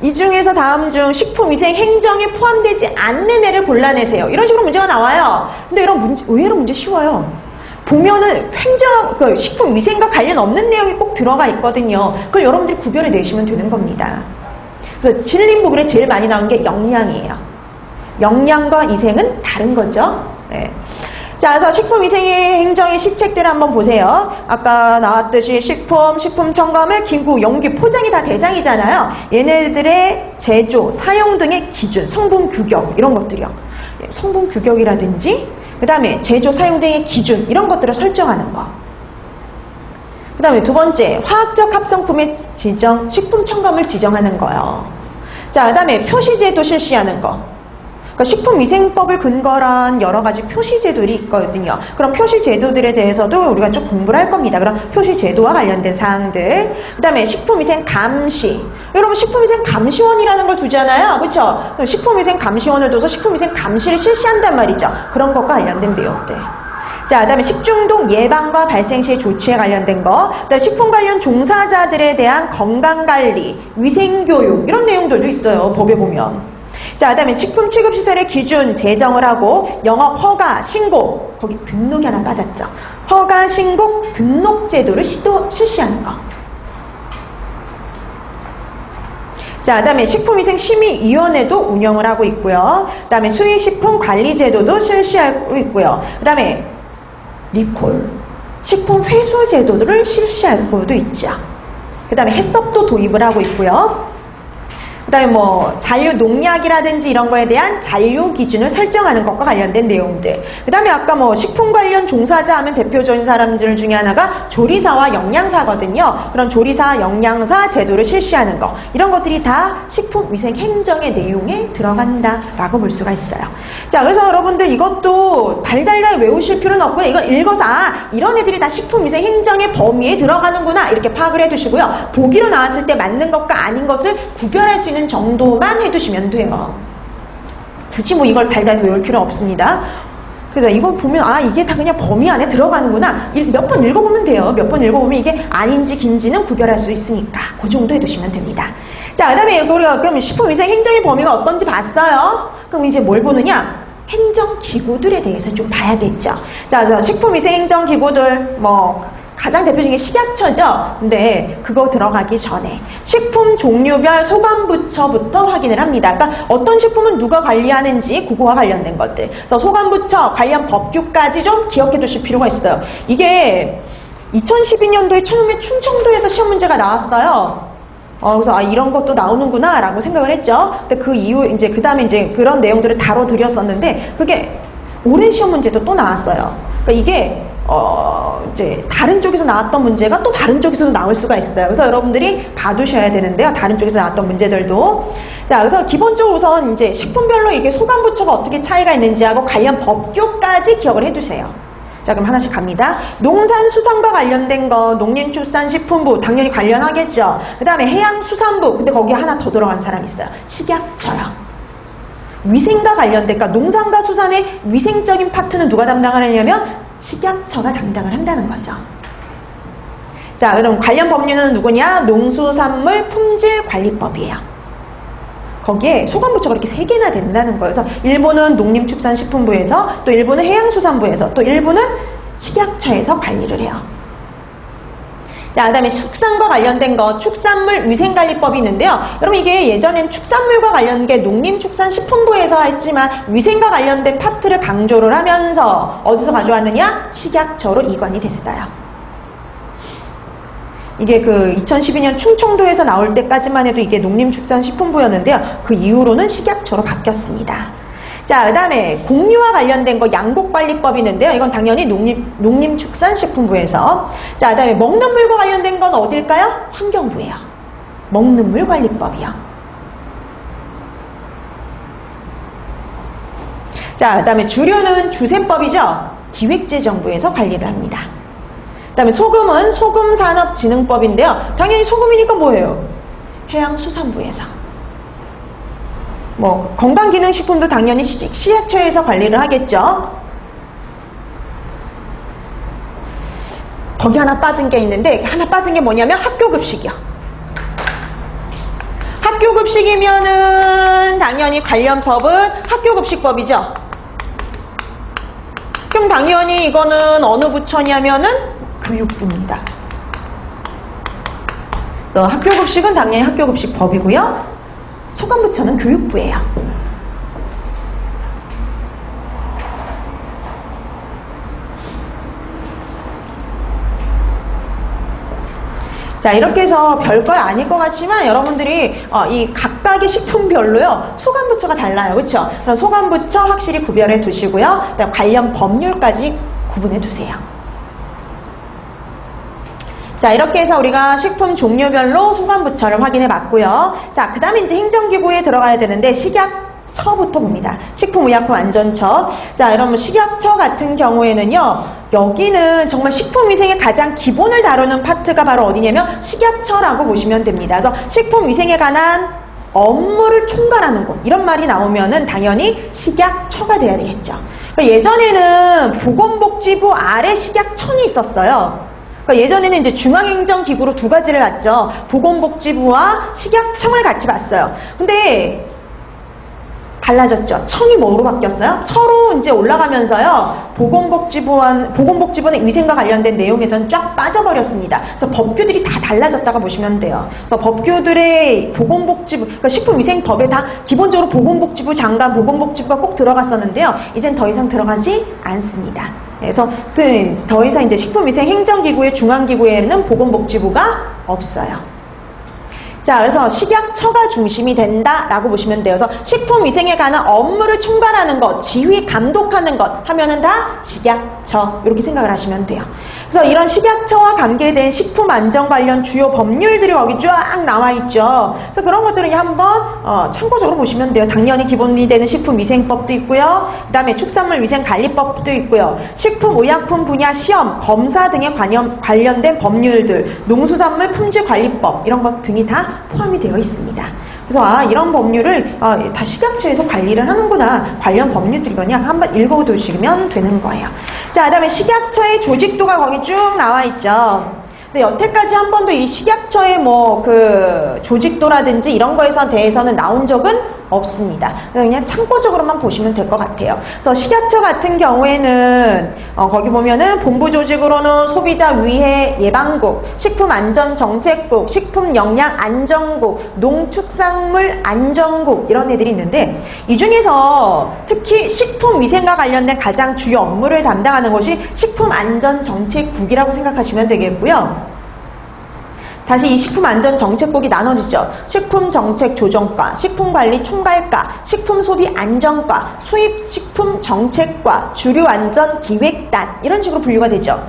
이 중에서 다음 중 식품위생행정에 포함되지 않는 애를 골라내세요. 이런 식으로 문제가 나와요. 근데 이런 문제 의외로 문제 쉬워요. 보면은 식품위생과 관련 없는 내용이 꼭 들어가 있거든요. 그걸 여러분들이 구별해 내시면 되는 겁니다. 그래서 진림보글에 제일 많이 나온 게 영양이에요. 영양과 위생은 다른 거죠. 네. 자, 그래서 식품위생의 행정의 시책들을 한번 보세요. 아까 나왔듯이 식품 첨가물, 기구, 용기, 포장이 다 대상이잖아요. 얘네들의 제조, 사용 등의 기준, 성분 규격 이런 것들이요. 성분 규격이라든지 그 다음에 제조, 사용 등의 기준 이런 것들을 설정하는 거. 그 다음에 두 번째, 화학적 합성품의 지정, 식품 첨가물 지정하는 거요. 자, 그 다음에 표시제도 실시하는 거. 그러니까 식품위생법을 근거로 한 여러 가지 표시제도들이 있거든요. 그럼 표시제도들에 대해서도 우리가 쭉 공부를 할 겁니다. 그럼 표시제도와 관련된 사항들. 그 다음에 식품위생 감시. 여러분 식품위생 감시원이라는 걸 두잖아요. 그렇죠? 식품위생 감시원을 둬서 식품위생 감시를 실시한단 말이죠. 그런 것과 관련된 내용들. 자, 그 다음에 식중독 예방과 발생 시의 조치에 관련된 거, 그다음에 식품 관련 종사자들에 대한 건강관리, 위생교육 이런 내용들도 있어요. 법에 보면. 자, 그 다음에 식품 취급시설의 기준 제정을 하고 영업 허가, 신고, 거기 등록이 하나 빠졌죠. 허가, 신고, 등록 제도를 실시하는 거. 자, 그 다음에 식품위생심의위원회도 운영을 하고 있고요. 그 다음에 수의식품관리제도도 실시하고 있고요. 그 다음에 리콜, 식품 회수 제도들을 실시하고도 있죠. 그 다음에 해썹도 도입을 하고 있고요. 그 다음에 잔류 농약이라든지 이런 거에 대한 잔류 기준을 설정하는 것과 관련된 내용들. 그 다음에 아까 식품 관련 종사자 하면 대표적인 사람들 중에 하나가 조리사와 영양사거든요. 그런 조리사, 영양사 제도를 실시하는 거. 이런 것들이 다 식품위생행정의 내용에 들어간다라고 볼 수가 있어요. 자, 그래서 여러분들 이것도 달달달 외우실 필요는 없고요. 이걸 읽어서 이런 애들이 다 식품위생행정의 범위에 들어가는구나 이렇게 파악을 해두시고요. 보기로 나왔을 때 맞는 것과 아닌 것을 구별할 수 있는 정도만 해두시면 돼요. 굳이 이걸 달달 외울 필요 없습니다. 그래서 이거 보면 아 이게 다 그냥 범위 안에 들어가는구나. 몇 번 읽어보면 돼요. 몇 번 읽어보면 이게 아닌지 긴지는 구별할 수 있으니까 그 정도 해두시면 됩니다. 자, 그다음에 우리가 그럼 식품위생 행정의 범위가 어떤지 봤어요. 그럼 이제 뭘 보느냐? 행정기구들에 대해서 좀 봐야겠죠. 자, 그래서 식품위생 행정기구들 가장 대표적인 게 식약처죠. 근데 그거 들어가기 전에 식품 종류별 소관부처부터 확인을 합니다. 그러니까 어떤 식품은 누가 관리하는지 그거와 관련된 것들. 그래서 소관부처 관련 법규까지 좀 기억해 두실 필요가 있어요. 이게 2012년도에 처음에 충청도에서 시험 문제가 나왔어요. 그래서 이런 것도 나오는구나 라고 생각을 했죠. 근데 그 이후 이제 그 다음에 이제 그런 내용들을 다뤄드렸었는데 그게 올해 시험 문제도 또 나왔어요. 그러니까 이게 이제 다른 쪽에서 나왔던 문제가 또 다른 쪽에서도 나올 수가 있어요. 그래서 여러분들이 봐두셔야 되는데요. 다른 쪽에서 나왔던 문제들도. 자, 그래서 기본적으로 우선 이제 식품별로 이렇게 소관부처가 어떻게 차이가 있는지하고 관련 법규까지 기억을 해두세요. 자, 그럼 하나씩 갑니다. 농산수산과 관련된 거 농림축산식품부 당연히 관련하겠죠. 그 다음에 해양수산부, 근데 거기에 하나 더 들어간 사람이 있어요. 식약처요. 위생과 관련된, 그러니까 농산과 수산의 위생적인 파트는 누가 담당을 하냐면 식약처가 담당을 한다는 거죠. 자, 그럼 관련 법률은 누구냐? 농수산물 품질관리법이에요. 거기에 소관부처가 이렇게 3개나 된다는 거예요. 그래서 일부는 농림축산식품부에서, 또 일부는 해양수산부에서, 또 일부는 식약처에서 관리를 해요. 자, 그 다음에 축산과 관련된 거 축산물 위생관리법이 있는데요. 여러분 이게 예전엔 축산물과 관련된 게 농림축산식품부에서 했지만 위생과 관련된 파트를 강조를 하면서 어디서 가져왔느냐? 식약처로 이관이 됐어요. 이게 그 2012년 충청도에서 나올 때까지만 해도 이게 농림축산식품부였는데요. 그 이후로는 식약처로 바뀌었습니다. 자, 그 다음에 공유와 관련된 거 양곡관리법이 있는데요. 이건 당연히 농림축산식품부에서. 자, 그 다음에 먹는 물과 관련된 건 어딜까요? 환경부예요. 먹는 물 관리법이요. 자, 그 다음에 주류는 주세법이죠. 기획재정부에서 관리를 합니다. 그 다음에 소금은 소금산업진흥법인데요. 당연히 소금이니까 뭐예요? 해양수산부에서. 건강기능식품도 당연히 식약처에서 관리를 하겠죠. 거기 하나 빠진 게 있는데 하나 빠진 게 뭐냐면 학교급식이요. 학교급식이면은 당연히 관련 법은 학교급식법이죠. 그럼 당연히 이거는 어느 부처냐면은 교육부입니다. 학교급식은 당연히 학교급식법이고요. 소관부처는 교육부예요. 자, 이렇게 해서 별거 아닐 것 같지만 여러분들이 이 각각의 식품별로요 소관부처가 달라요. 그렇죠? 그럼 소관부처 확실히 구별해 두시고요. 그다음 관련 법률까지 구분해 두세요. 자, 이렇게 해서 우리가 식품 종류별로 소관부처를 확인해 봤고요. 자, 그 다음에 이제 행정기구에 들어가야 되는데 식약처부터 봅니다. 식품의약품안전처. 자, 여러분 식약처 같은 경우에는요. 여기는 정말 식품위생의 가장 기본을 다루는 파트가 바로 어디냐면 식약처라고 보시면 됩니다. 그래서 식품위생에 관한 업무를 총괄하는 곳. 이런 말이 나오면은 당연히 식약처가 돼야 되겠죠. 그러니까 예전에는 보건복지부 아래 식약청이 있었어요. 그러니까 예전에는 이제 중앙행정기구로 두 가지를 봤죠. 보건복지부와 식약청을 같이 봤어요. 근데 달라졌죠. 청이 뭐로 바뀌었어요? 처로 이제 올라가면서요. 보건복지부는 위생과 관련된 내용에서는 쫙 빠져버렸습니다. 그래서 법규들이 다 달라졌다가 보시면 돼요. 그래서 법규들의 보건복지부, 그러니까 식품위생법에 다 기본적으로 보건복지부 장관, 보건복지부가 꼭 들어갔었는데요. 이젠 더 이상 들어가지 않습니다. 그래서 더 이상 이제 식품위생 행정기구의 중앙기구에는 보건복지부가 없어요. 자, 그래서 식약처가 중심이 된다라고 보시면 돼요. 그래서 식품위생에 관한 업무를 총괄하는 것, 지휘, 감독하는 것 하면은 다 식약처 이렇게 생각을 하시면 돼요. 그래서 이런 식약처와 관계된 식품 안전 관련 주요 법률들이 거기 쫙 나와 있죠. 그래서 그런 것들은 한번 참고적으로 보시면 돼요. 당연히 기본이 되는 식품위생법도 있고요. 그 다음에 축산물위생관리법도 있고요. 식품의약품 분야 시험, 검사 등에 관련된 법률들, 농수산물 품질관리법 이런 것 등이 다 포함이 되어 있습니다. 그래서 이런 법률을 다 식약처에서 관리를 하는구나. 관련 법률들이 그냥 한번 읽어두시면 되는 거예요. 자, 그다음에 식약처의 조직도가 거기 쭉 나와 있죠. 근데 여태까지 한 번도 이 식약처의 그 조직도라든지 이런 거에 대해서는 나온 적은 없습니다. 그냥 참고적으로만 보시면 될 것 같아요. 그래서 식약처 같은 경우에는 거기 보면은 본부 조직으로는 소비자위해 예방국, 식품안전정책국, 식품영양안전국, 농축산물안전국 이런 애들이 있는데 이 중에서 특히 식품위생과 관련된 가장 주요 업무를 담당하는 것이 식품안전정책국이라고 생각하시면 되겠고요. 다시 이 식품안전정책국이 나눠지죠. 식품정책조정과, 식품관리총괄과, 식품소비안전과, 수입식품정책과, 주류안전기획단 이런 식으로 분류가 되죠.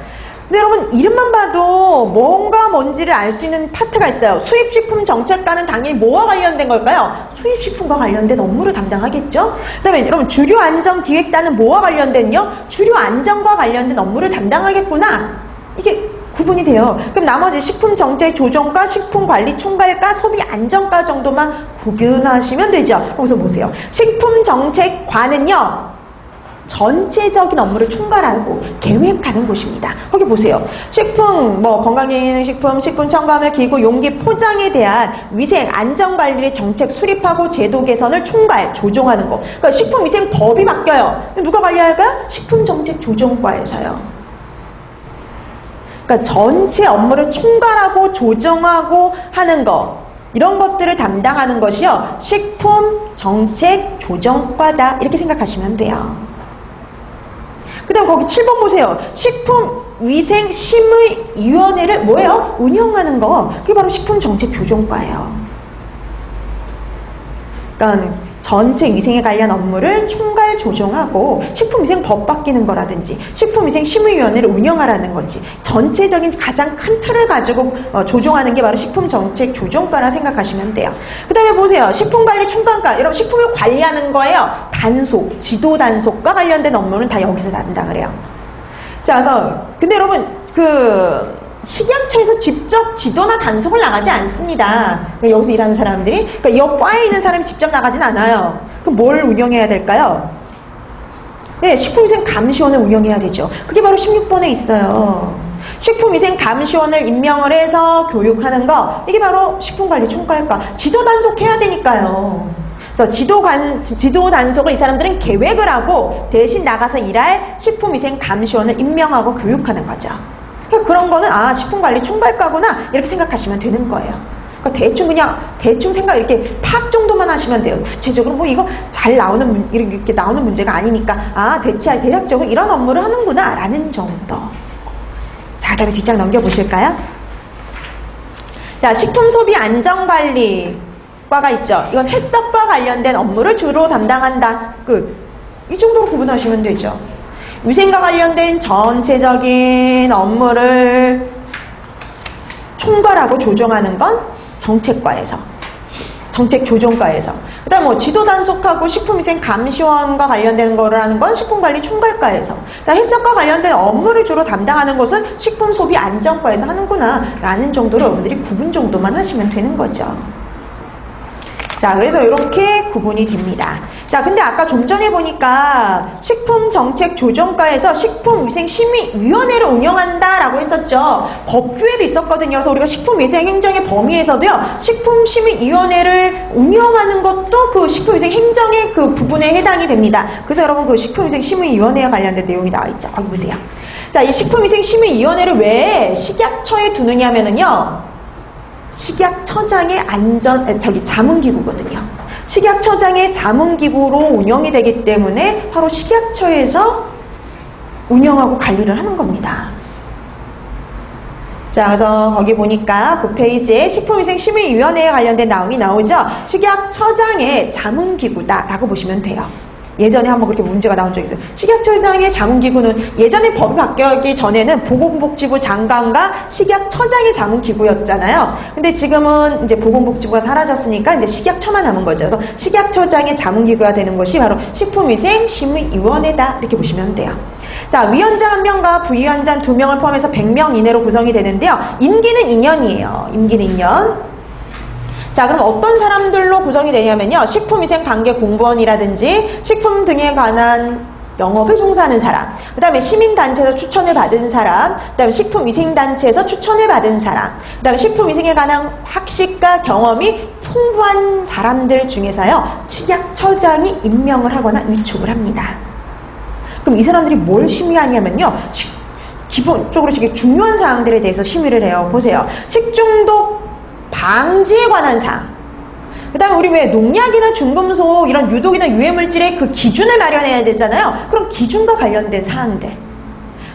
근데 여러분 이름만 봐도 뭔지를 알 수 있는 파트가 있어요. 수입식품정책과는 당연히 뭐와 관련된 걸까요? 수입식품과 관련된 업무를 담당하겠죠. 그 다음에 여러분 주류안전기획단은 뭐와 관련된요? 주류안전과 관련된 업무를 담당하겠구나. 이게 구분이 돼요. 그럼 나머지 식품정책조정과, 식품관리총괄과, 소비안전과 정도만 구분하시면 되죠. 거기서 보세요. 식품정책과는요. 전체적인 업무를 총괄하고 계획하는 곳입니다. 거기 보세요. 식품, 건강기능식품, 식품첨가물, 기구, 용기, 포장에 대한 위생, 안전관리의 정책 수립하고 제도 개선을 총괄, 조정하는 거. 그러니까 식품위생법이 바뀌어요. 누가 관리할까요? 식품정책조정과에서요. 그러니까 전체 업무를 총괄하고 조정하고 하는 거 이런 것들을 담당하는 것이요 식품정책조정과다 이렇게 생각하시면 돼요. 그 다음 거기 7번 보세요. 식품위생심의위원회를 뭐예요? 운영하는 거 그게 바로 식품정책조정과예요. 그러니까 전체 위생에 관련 업무를 총괄 조정하고 식품위생법 바뀌는 거라든지 식품위생심의위원회를 운영하라는 거지 전체적인 가장 큰 틀을 가지고 조정하는 게 바로 식품정책조정과라 생각하시면 돼요. 그 다음에 보세요. 식품관리총괄과 여러분 식품을 관리하는 거예요. 단속, 지도단속과 관련된 업무는 다 여기서 담당을 해요. 자, 그래서 근데 여러분 식약처에서 직접 지도나 단속을 나가지 않습니다. 그러니까 여기서 일하는 사람들이 그러니까 이 과에 있는 사람이 직접 나가진 않아요. 그럼 뭘 운영해야 될까요? 네, 식품위생감시원을 운영해야 되죠. 그게 바로 16번에 있어요. 식품위생감시원을 임명을 해서 교육하는 거 이게 바로 식품관리총괄과 지도단속해야 되니까요. 그래서 지도단속을 이 사람들은 계획을 하고 대신 나가서 일할 식품위생감시원을 임명하고 교육하는 거죠. 그런 거는 식품관리총괄과구나 이렇게 생각하시면 되는 거예요. 그러니까 대충 생각 이렇게 파악 정도만 하시면 돼요. 구체적으로 이거 잘 나오는 이렇게 나오는 문제가 아니니까 대략적으로 이런 업무를 하는구나 라는 정도. 자, 그다음에 뒷장 넘겨 보실까요? 자, 식품소비안전관리과가 있죠. 이건 해썹과 관련된 업무를 주로 담당한다. 이 정도로 구분하시면 되죠. 위생과 관련된 전체적인 업무를 총괄하고 조정하는 건 정책과에서, 정책조정과에서. 그 다음 지도단속하고 식품위생감시원과 관련된 거를 하는 건 식품관리총괄과에서. 그다음 해썹과 관련된 업무를 주로 담당하는 것은 식품소비안전과에서 하는구나 라는 정도로 여러분들이 구분 정도만 하시면 되는 거죠. 자, 그래서 이렇게 구분이 됩니다. 자, 근데 아까 좀 전에 보니까 식품정책조정과에서 식품위생심의위원회를 운영한다라고 했었죠. 법규에도 있었거든요. 그래서 우리가 식품위생행정의 범위에서도요, 식품심의위원회를 운영하는 것도 그 식품위생행정의 그 부분에 해당이 됩니다. 그래서 여러분 그 식품위생심의위원회와 관련된 내용이 나와 있죠. 거기 보세요. 자, 이 식품위생심의위원회를 왜 식약처에 두느냐면은요, 식약처장의 자문기구거든요. 식약처장의 자문기구로 운영이 되기 때문에 바로 식약처에서 운영하고 관리를 하는 겁니다. 자, 그래서 거기 보니까 그 페이지에 식품위생심의위원회에 관련된 내용이 나오죠. 식약처장의 자문기구다라고 보시면 돼요. 예전에 한번 그렇게 문제가 나온 적이 있어요. 식약처장의 자문기구는 예전에 법이 바뀌기 전에는 보건복지부 장관과 식약처장의 자문기구였잖아요. 근데 지금은 이제 보건복지부가 사라졌으니까 이제 식약처만 남은 거죠. 그래서 식약처장의 자문기구가 되는 것이 바로 식품위생심의위원회다 이렇게 보시면 돼요. 자, 위원장 1명과 부위원장 2명을 포함해서 100명 이내로 구성이 되는데요. 임기는 2년이에요. 임기는 2년. 자, 그럼 어떤 사람들로 구성이 되냐면요. 식품위생관계공무원이라든지 식품 등에 관한 영업을 종사하는 사람, 그 다음에 시민단체에서 추천을 받은 사람, 그 다음에 식품위생단체에서 추천을 받은 사람, 그 다음에 식품위생에 관한 학식과 경험이 풍부한 사람들 중에서요, 식약처장이 임명을 하거나 위촉을 합니다. 그럼 이 사람들이 뭘 심의하냐면요, 기본적으로 되게 중요한 사항들에 대해서 심의를 해요. 보세요. 식중독 방지에 관한 사항, 그 다음에 우리 왜 농약이나 중금속 이런 유독이나 유해물질의 그 기준을 마련해야 되잖아요. 그럼 기준과 관련된 사항들,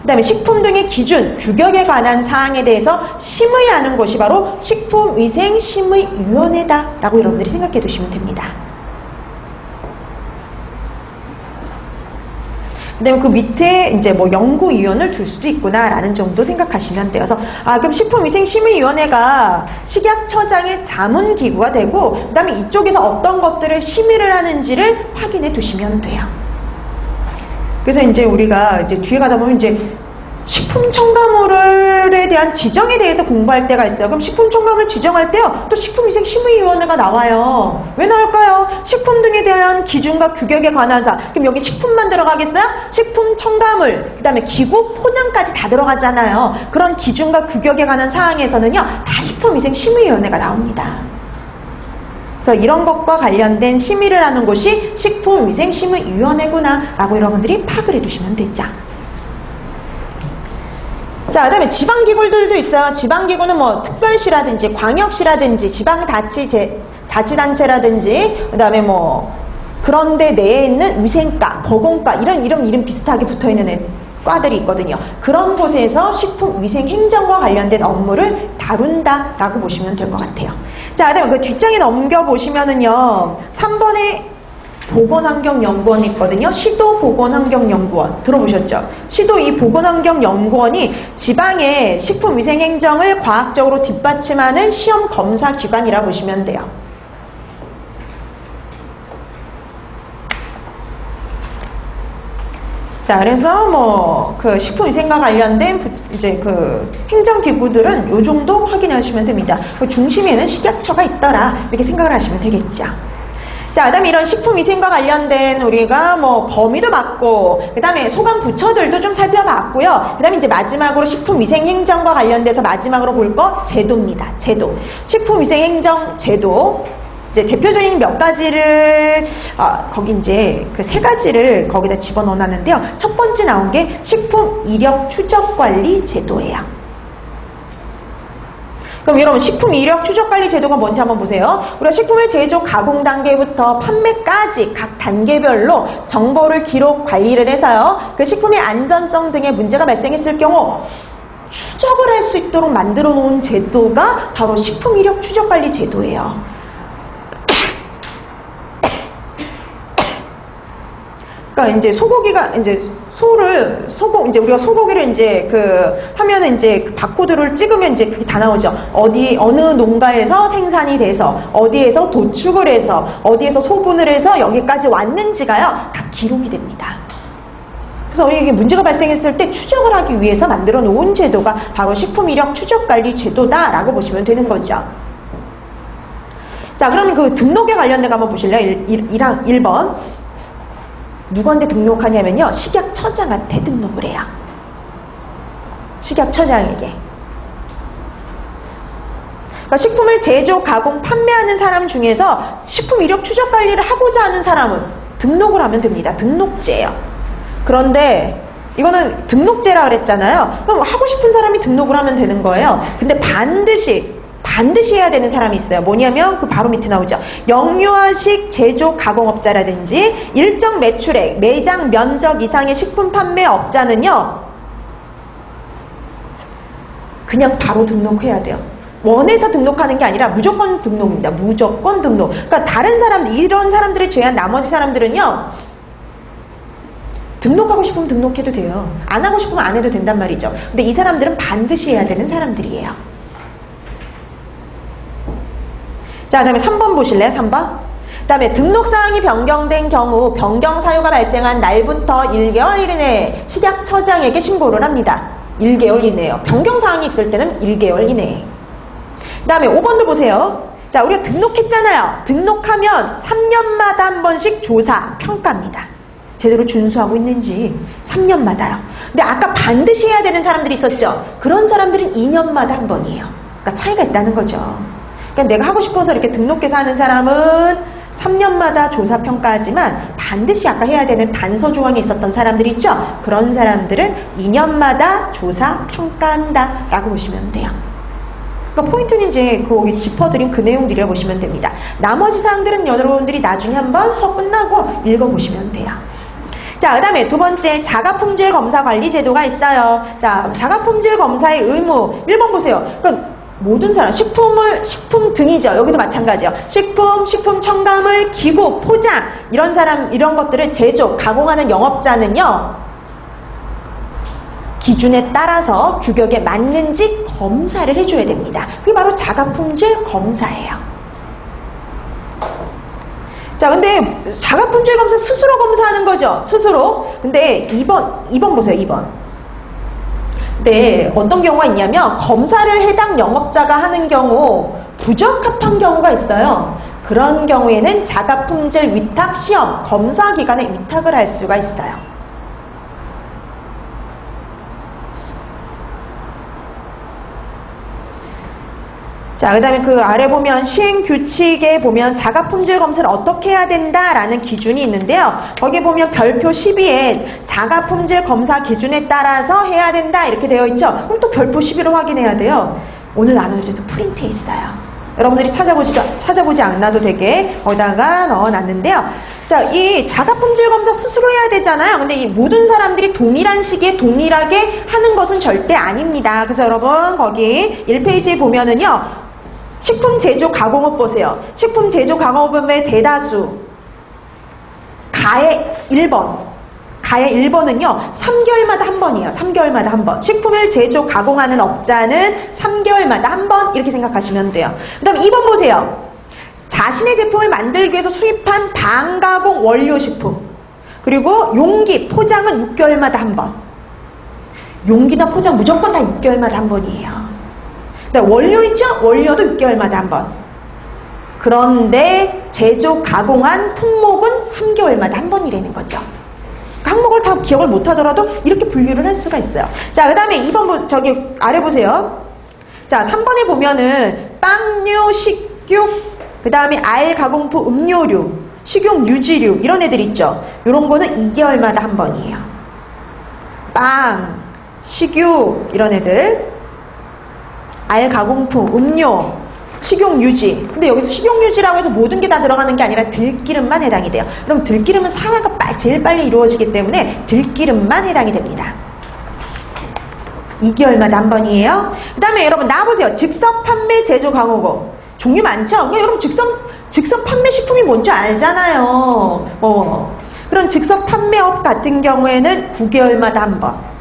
그 다음에 식품 등의 기준, 규격에 관한 사항에 대해서 심의하는 것이 바로 식품위생심의위원회다 라고 여러분들이 생각해 두시면 됩니다. 그 다음에 그 밑에 이제 뭐 연구위원을 둘 수도 있구나 라는 정도 생각하시면 돼요. 그래서 그럼 식품위생심의위원회가 식약처장의 자문기구가 되고, 그 다음에 이쪽에서 어떤 것들을 심의를 하는지를 확인해 두시면 돼요. 그래서 이제 우리가 이제 뒤에 가다 보면 이제 식품 첨가물에 대한 지정에 대해서 공부할 때가 있어요. 그럼 식품 첨가물 지정할 때요, 또 식품위생심의위원회가 나와요. 왜 나올까요? 식품 등에 대한 기준과 규격에 관한 사항. 그럼 여기 식품만 들어가겠어요? 식품 첨가물, 그 다음에 기구, 포장까지 다 들어가잖아요. 그런 기준과 규격에 관한 사항에서는요, 다 식품위생심의위원회가 나옵니다. 그래서 이런 것과 관련된 심의를 하는 곳이 식품위생심의위원회구나 라고 여러분들이 파악을 해두시면 되죠. 자, 그 다음에 지방기구들도 있어요. 지방기구는 뭐 특별시라든지 광역시라든지 지방자치단체라든지, 그 다음에 뭐 그런데 내에 있는 위생과, 보건과 이름 비슷하게 붙어있는 과들이 있거든요. 그런 곳에서 식품위생행정과 관련된 업무를 다룬다라고 보시면 될 것 같아요. 자, 그 다음에 그 뒷장에 넘겨보시면은요, 3번에 보건환경연구원이 있거든요. 시도보건환경연구원 들어보셨죠? 시도 이 보건환경연구원이 지방의 식품위생행정을 과학적으로 뒷받침하는 시험검사기관이라 보시면 돼요. 자, 그래서 뭐 그 식품위생과 관련된 이제 그 행정기구들은 요 정도 확인하시면 됩니다. 그 중심에는 식약처가 있더라 이렇게 생각을 하시면 되겠죠. 자, 그 다음에 이런 식품위생과 관련된 우리가 뭐 범위도 맞고, 그 다음에 소관 부처들도 좀 살펴봤고요. 그 다음에 이제 마지막으로 식품위생행정과 관련돼서 마지막으로 볼 거 제도입니다. 제도. 식품위생행정 제도. 이제 대표적인 몇 가지를, 거기 이제 그 세 가지를 거기다 집어넣어 놨는데요. 첫 번째 나온 게 식품이력추적관리 제도예요. 그럼 여러분 식품이력추적관리 제도가 뭔지 한번 보세요. 우리가 식품을 제조, 가공 단계부터 판매까지 각 단계별로 정보를 기록, 관리를 해서요. 그 식품의 안전성 등의 문제가 발생했을 경우 추적을 할 수 있도록 만들어 놓은 제도가 바로 식품이력추적관리 제도예요. 그러니까 이제 소고기가 이제 이제 우리가 소고기를 이제 하면은 이제 그 바코드를 찍으면 이제 그게 다 나오죠. 어느 농가에서 생산이 돼서, 어디에서 도축을 해서, 어디에서 소분을 해서 여기까지 왔는지가요, 다 기록이 됩니다. 그래서 이게 문제가 발생했을 때 추적을 하기 위해서 만들어 놓은 제도가 바로 식품이력 추적관리 제도다라고 보시면 되는 거죠. 자, 그러면 그 등록에 관련된 거 한번 보실래요? 1번. 누구한테 등록하냐면요, 식약처장한테 등록을 해요. 식약처장에게. 그러니까 식품을 제조, 가공, 판매하는 사람 중에서 식품 이력 추적 관리를 하고자 하는 사람은 등록을 하면 됩니다. 등록제예요. 그런데 이거는 등록제라 그랬잖아요. 그럼 하고 싶은 사람이 등록을 하면 되는 거예요. 근데 반드시 해야 되는 사람이 있어요. 뭐냐면 그 바로 밑에 나오죠. 영유아식 제조 가공업자라든지 일정 매출액, 매장 면적 이상의 식품 판매업자는요, 그냥 바로 등록해야 돼요. 원해서 등록하는 게 아니라 무조건 등록입니다. 무조건 등록. 그러니까 다른 사람들, 이런 사람들을 제외한 나머지 사람들은요, 등록하고 싶으면 등록해도 돼요. 안 하고 싶으면 안 해도 된단 말이죠. 근데 이 사람들은 반드시 해야 되는 사람들이에요. 자, 그 다음에 3번 보실래요? 3번. 그 다음에 등록사항이 변경된 경우 변경 사유가 발생한 날부터 1개월 이내에 식약처장에게 신고를 합니다. 1개월 이내요. 변경 사항이 있을 때는 1개월 이내에. 그 다음에 5번도 보세요. 자, 우리가 등록했잖아요. 등록하면 3년마다 한 번씩 조사, 평가입니다. 제대로 준수하고 있는지 3년마다요. 근데 아까 반드시 해야 되는 사람들이 있었죠. 그런 사람들은 2년마다 한 번이에요. 그러니까 차이가 있다는 거죠. 그러니까 내가 하고 싶어서 이렇게 등록해서 하는 사람은 3년마다 조사 평가하지만 반드시 아까 해야 되는 단서 조항이 있었던 사람들이 있죠. 그런 사람들은 2년마다 조사 평가한다 라고 보시면 돼요. 그러니까 포인트는 이제 거기 짚어드린 그 내용 들여보시면 됩니다. 나머지 사항들은 여러분들이 나중에 한번 수업 끝나고 읽어보시면 돼요. 자, 그 다음에 두 번째 자가품질 검사 관리 제도가 있어요. 자, 자가품질 검사의 의무 1번 보세요. 그러니까 모든 사람, 식품 등이죠. 여기도 마찬가지예요. 식품 첨가물, 기구, 포장 이런 것들을 제조, 가공하는 영업자는요. 기준에 따라서 규격에 맞는지 검사를 해줘야 됩니다. 그게 바로 자가품질 검사예요. 자, 근데 자가품질 검사 스스로 검사하는 거죠. 스스로. 근데 2번 보세요. 2번. 네, 어떤 경우가 있냐면 검사를 해당 영업자가 하는 경우 부적합한 경우가 있어요. 그런 경우에는 자가품질 위탁 시험 검사 기관에 위탁을 할 수가 있어요. 자, 그 다음에 그 아래 보면 시행규칙에 보면 자가품질 검사를 어떻게 해야 된다라는 기준이 있는데요. 거기 보면 별표 12에 자가품질 검사 기준에 따라서 해야 된다 이렇게 되어 있죠. 그럼 또 별표 12로 확인해야 돼요. 오늘 나눠드려도 프린트에 있어요. 여러분들이 찾아보지 않아도 되게 거기다가 넣어놨는데요. 자, 이 자가품질 검사 스스로 해야 되잖아요. 근데 이 모든 사람들이 동일한 시기에 동일하게 하는 것은 절대 아닙니다. 그래서 여러분 거기 1페이지에 보면은요. 식품 제조 가공업 보세요. 식품 제조 가공업의 대다수 가의 1번. 가의 1번은요. 3개월마다 한 번이에요. 3개월마다 한 번. 식품을 제조 가공하는 업자는 3개월마다 한 번 이렇게 생각하시면 돼요. 그 다음에 2번 보세요. 자신의 제품을 만들기 위해서 수입한 방가공 원료식품 그리고 용기, 포장은 6개월마다 한 번. 용기나 포장 무조건 다 6개월마다 한 번이에요. 원료 있죠? 원료도 6개월마다 한 번. 그런데 제조, 가공한 품목은 3개월마다 한 번이라는 거죠. 항목을 다 기억을 못하더라도 이렇게 분류를 할 수가 있어요. 자, 그 다음에 2번, 저기 아래 보세요. 자, 3번에 보면은 빵류, 식육, 그 다음에 알 가공품, 음료류, 식용 유지류 이런 애들 있죠. 이런 거는 2개월마다 한 번이에요. 빵, 식육 이런 애들. 알 가공품, 음료, 식용유지. 근데 여기서 식용유지라고 해서 모든 게 다 들어가는 게 아니라 들기름만 해당이 돼요. 그럼 들기름은 산화가 제일 빨리 이루어지기 때문에 들기름만 해당이 됩니다. 2개월마다 한 번이에요. 그 다음에 여러분 나와보세요. 즉석 판매 제조 강호고. 종류 많죠? 그러니까 여러분 즉석 판매 식품이 뭔지 알잖아요. 그런 즉석 판매업 같은 경우에는 9개월마다 한 번.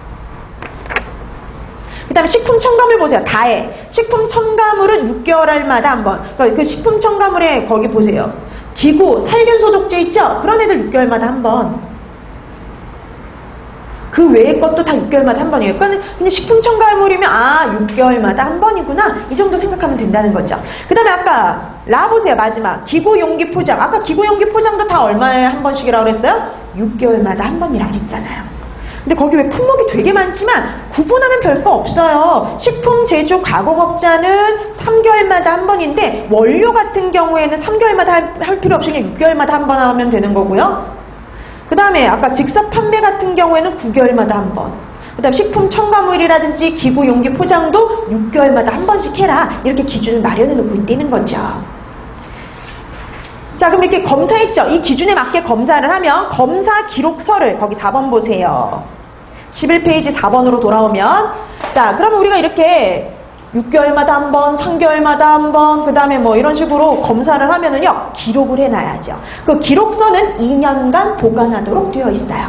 그 다음에 식품 첨가물 보세요. 다해. 식품 첨가물은 6개월마다 한 번. 그러니까 그 식품 첨가물에 거기 보세요. 기구, 살균 소독제 있죠? 그런 애들 6개월마다 한 번. 그 외의 것도 다 6개월마다 한 번이에요. 그러니까 그냥 식품 첨가물이면 6개월마다 한 번이구나. 이 정도 생각하면 된다는 거죠. 그 다음에 아까 보세요. 마지막. 기구, 용기, 포장. 아까 기구, 용기, 포장도 다 얼마에 한 번씩이라고 그랬어요? 6개월마다 한 번이라고 그랬잖아요. 근데 거기 왜 품목이 되게 많지만 구분하면 별거 없어요. 식품 제조 가공업자는 3개월마다 한 번인데 원료 같은 경우에는 3개월마다 할 필요 없이 그냥 6개월마다 한 번 하면 되는 거고요. 그 다음에 아까 즉석 판매 같은 경우에는 9개월마다 한 번. 그 다음 식품 첨가물이라든지 기구, 용기, 포장도 6개월마다 한 번씩 해라. 이렇게 기준을 마련해 놓고 있다는 거죠. 자, 그럼 이렇게 검사했죠? 이 기준에 맞게 검사를 하면 검사 기록서를 거기 4번 보세요. 11페이지 4번으로 돌아오면 자, 그러면 우리가 이렇게 6개월마다 한 번, 3개월마다 한 번, 그 다음에 뭐 이런 식으로 검사를 하면은요, 기록을 해놔야죠. 그 기록서는 2년간 보관하도록 되어 있어요.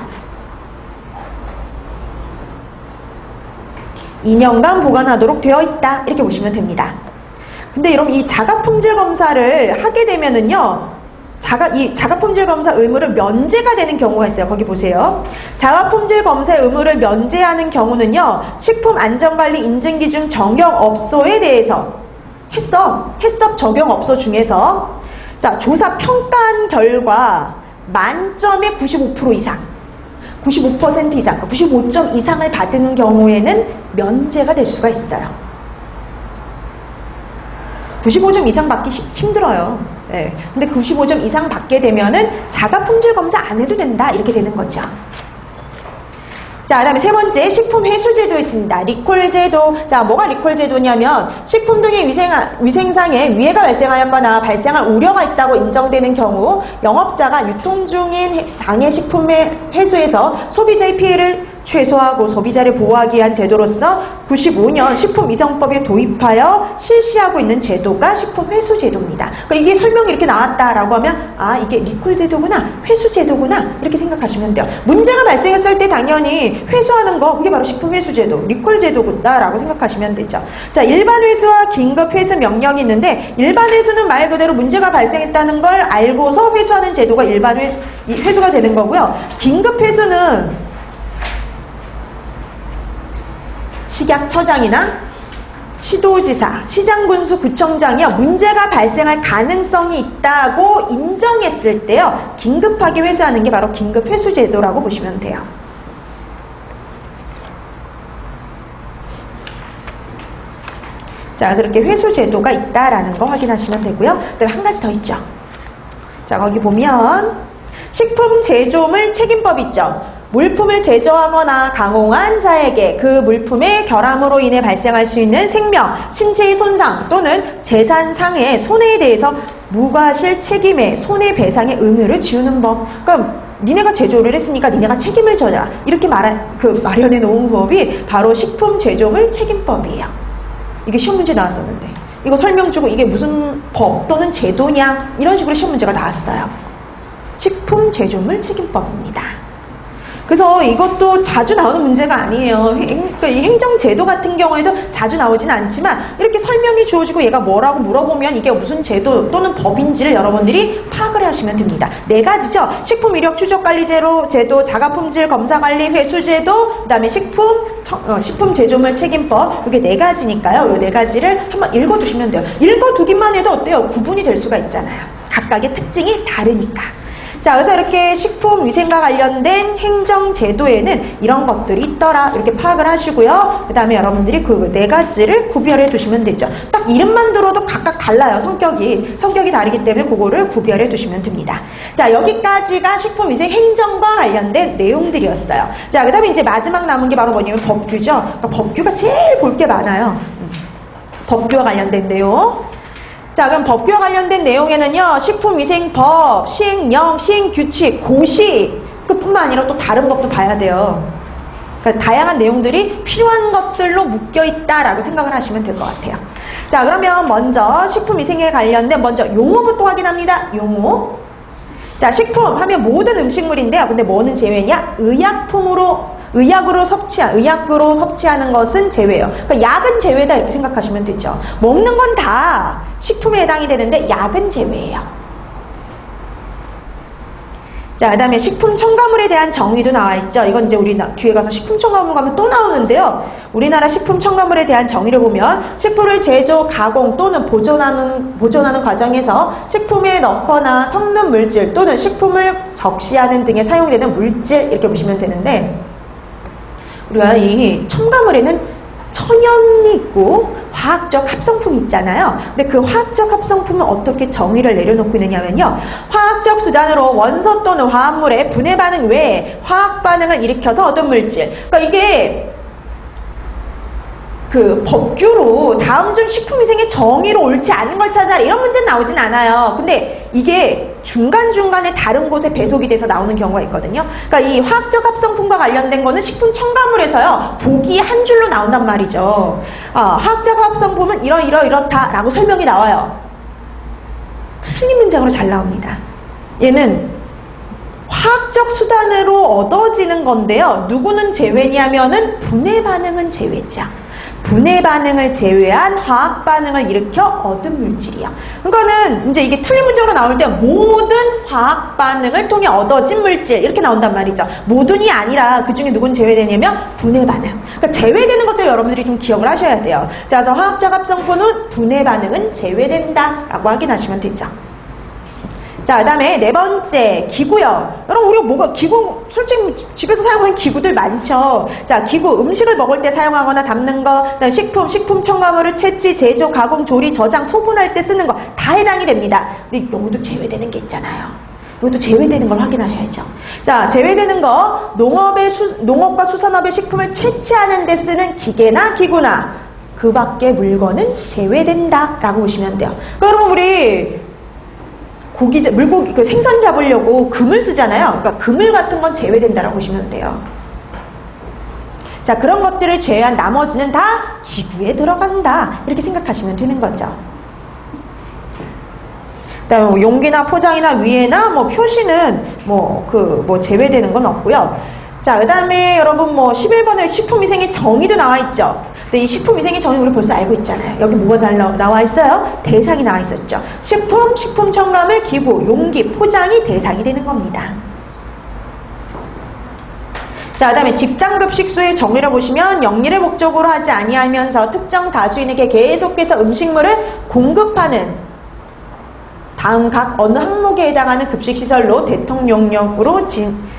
2년간 보관하도록 되어 있다. 이렇게 보시면 됩니다. 근데 여러분 이 자가품질 검사를 하게 되면은요, 이 자가품질 검사 의무를 면제가 되는 경우가 있어요. 거기 보세요. 자가품질 검사의 의무를 면제하는 경우는요, 식품안전관리 인증기준 정형업소에 대해서 해썹 적용업소 중에서 자, 조사 평가한 결과 만점에 95% 이상, 95% 이상, 95점 이상을 받은 경우에는 면제가 될 수가 있어요. 95점 이상 받기 힘들어요. 네. 근데 95점 이상 받게 되면은 자가 품질 검사 안 해도 된다, 이렇게 되는 거죠. 자, 그 다음에 세 번째, 식품 회수 제도 있습니다. 리콜 제도. 자, 뭐가 리콜 제도냐면, 식품 등의 위생상에 위해가 발생하거나 발생할 우려가 있다고 인정되는 경우, 영업자가 유통 중인 당해 식품의 회수에서 소비자의 피해를 최소화하고 소비자를 보호하기 위한 제도로서 95년 식품위생법에 도입하여 실시하고 있는 제도가 식품회수 제도입니다. 그러니까 이게 설명이 이렇게 나왔다라고 하면 아, 이게 리콜 제도구나, 회수 제도구나, 이렇게 생각하시면 돼요. 문제가 발생했을 때 당연히 회수하는 거, 그게 바로 식품회수 제도, 리콜 제도구나라고 생각하시면 되죠. 자, 일반 회수와 긴급 회수 명령이 있는데, 일반 회수는 말 그대로 문제가 발생했다는 걸 알고서 회수하는 제도가 일반 회수가 되는 거고요. 긴급 회수는 식약처장이나 시도지사, 시장군수, 구청장이요, 문제가 발생할 가능성이 있다고 인정했을 때요, 긴급하게 회수하는 게 바로 긴급회수제도라고 보시면 돼요. 자, 그래서 이렇게 회수제도가 있다라는 거 확인하시면 되고요. 그다음에 한 가지 더 있죠. 자, 거기 보면 식품 제조물 책임법 있죠. 물품을 제조하거나 가공한 자에게 그 물품의 결함으로 인해 발생할 수 있는 생명, 신체의 손상 또는 재산상의 손해에 대해서 무과실 책임의 손해배상의 의무를 지우는 법. 그러니까 니네가 제조를 했으니까 니네가 책임을 져라, 이렇게 마련해 놓은 법이 바로 식품 제조물 책임법이에요. 이게 시험 문제 나왔었는데 이거 설명 주고 이게 무슨 법 또는 제도냐, 이런 식으로 시험 문제가 나왔어요. 식품 제조물 책임법입니다. 그래서 이것도 자주 나오는 문제가 아니에요. 그러니까 이 행정제도 같은 경우에도 자주 나오진 않지만 이렇게 설명이 주어지고 얘가 뭐라고 물어보면 이게 무슨 제도 또는 법인지를 여러분들이 파악을 하시면 됩니다. 네 가지죠. 식품 이력 추적 관리 제도, 자가품질 검사 관리 회수제도, 그 다음에 식품 제조물 책임법, 이게 네 가지니까요. 이 네 가지를 한번 읽어두시면 돼요. 읽어두기만 해도 어때요? 구분이 될 수가 있잖아요. 각각의 특징이 다르니까. 자, 그래서 이렇게 식품위생과 관련된 행정제도에는 이런 것들이 있더라, 이렇게 파악을 하시고요. 그 다음에 여러분들이 그 네 가지를 구별해 두시면 되죠. 딱 이름만 들어도 각각 달라요. 성격이 다르기 때문에 그거를 구별해 두시면 됩니다. 자, 여기까지가 식품위생 행정과 관련된 내용들이었어요. 자, 그 다음에 이제 마지막 남은 게 바로 뭐냐면 법규죠. 그러니까 법규가 제일 볼 게 많아요. 법규와 관련된 내용. 자, 그럼 법규와 관련된 내용에는요, 식품위생법, 시행령, 시행규칙, 고시, 그뿐만 아니라 또 다른 법도 봐야 돼요. 그러니까 다양한 내용들이 필요한 것들로 묶여있다라고 생각을 하시면 될 것 같아요. 자, 그러면 먼저 식품위생에 관련된 먼저 용어부터 확인합니다. 용어. 자, 식품 하면 모든 음식물인데요. 근데 뭐는 제외냐? 의약으로 섭취하는 것은 제외예요. 그러니까 약은 제외다, 이렇게 생각하시면 되죠. 먹는 건 다 식품에 해당이 되는데 약은 제외예요. 자, 그 다음에 식품 첨가물에 대한 정의도 나와 있죠. 이건 이제 우리 뒤에 가서 식품 첨가물 가면 또 나오는데요. 우리나라 식품 첨가물에 대한 정의를 보면 식품을 제조, 가공 또는 보존하는 과정에서 식품에 넣거나 섞는 물질 또는 식품을 적시하는 등에 사용되는 물질, 이렇게 보시면 되는데, 우리가 이 첨가물에는 천연이 있고 화학적 합성품이 있잖아요. 근데 그 화학적 합성품은 어떻게 정의를 내려놓고 있느냐면요, 화학적 수단으로 원소 또는 화합물의 분해 반응 외에 화학 반응을 일으켜서 얻은 물질. 그러니까 이게 그 법규로 다음 중 식품위생의 정의로 옳지 않은 걸 찾아라, 이런 문제는 나오진 않아요. 근데 이게 중간중간에 다른 곳에 배속이 돼서 나오는 경우가 있거든요. 그러니까 이 화학적 합성품과 관련된 거는 식품 첨가물에서요, 보기 한 줄로 나온단 말이죠. 화학적 합성품은 이렇다라고 설명이 나와요. 틀린 문장으로 잘 나옵니다. 얘는 화학적 수단으로 얻어지는 건데요, 누구는 제외냐면은 분해 반응은 제외죠. 분해 반응을 제외한 화학 반응을 일으켜 얻은 물질이야. 그러니까는 이제 이게 틀린 문장으로 나올 때 모든 화학 반응을 통해 얻어진 물질 이렇게 나온단 말이죠. 모든이 아니라 그 중에 누군 제외되냐면 분해 반응. 그러니까 제외되는 것들 여러분들이 좀 기억을 하셔야 돼요. 자, 그래서 화학적 합성분은 분해 반응은 제외된다라고 확인하시면 되죠. 자, 그 다음에 네 번째, 기구요. 여러분, 우리가 뭐가, 기구, 솔직히 집에서 사용하는 기구들 많죠. 자, 기구, 음식을 먹을 때 사용하거나 담는 거, 그다음에 식품 첨가물을 채취, 제조, 가공, 조리, 저장, 소분할 때 쓰는 거 다 해당이 됩니다. 근데 여기도 제외되는 게 있잖아요. 이것도 제외되는 걸 확인하셔야죠. 자, 제외되는 거, 농업과 수산업의 식품을 채취하는 데 쓰는 기계나 기구나 그 밖의 물건은 제외된다라고 보시면 돼요. 그러면 우리 물고기, 그 생선 잡으려고 금을 쓰잖아요. 그러니까 그물 같은 건 제외된다라고 보시면 돼요. 자, 그런 것들을 제외한 나머지는 다 기구에 들어간다. 이렇게 생각하시면 되는 거죠. 그다음에 용기나 포장이나 위에나 표시는 제외되는 건 없고요. 자, 그 다음에 여러분 11번에 식품위생의 정의도 나와 있죠. 근데 이 식품위생의 정의 우리 벌써 알고 있잖아요. 여기 뭐가 나와 있어요? 대상이 나와 있었죠. 식품 첨가물, 기구, 용기, 포장이 대상이 되는 겁니다. 자, 그 다음에 집단급식소의 정의를 보시면 영리를 목적으로 하지 아니하면서 특정 다수인에게 계속해서 음식물을 공급하는 다음 각 어느 항목에 해당하는 급식시설로 대통령령으로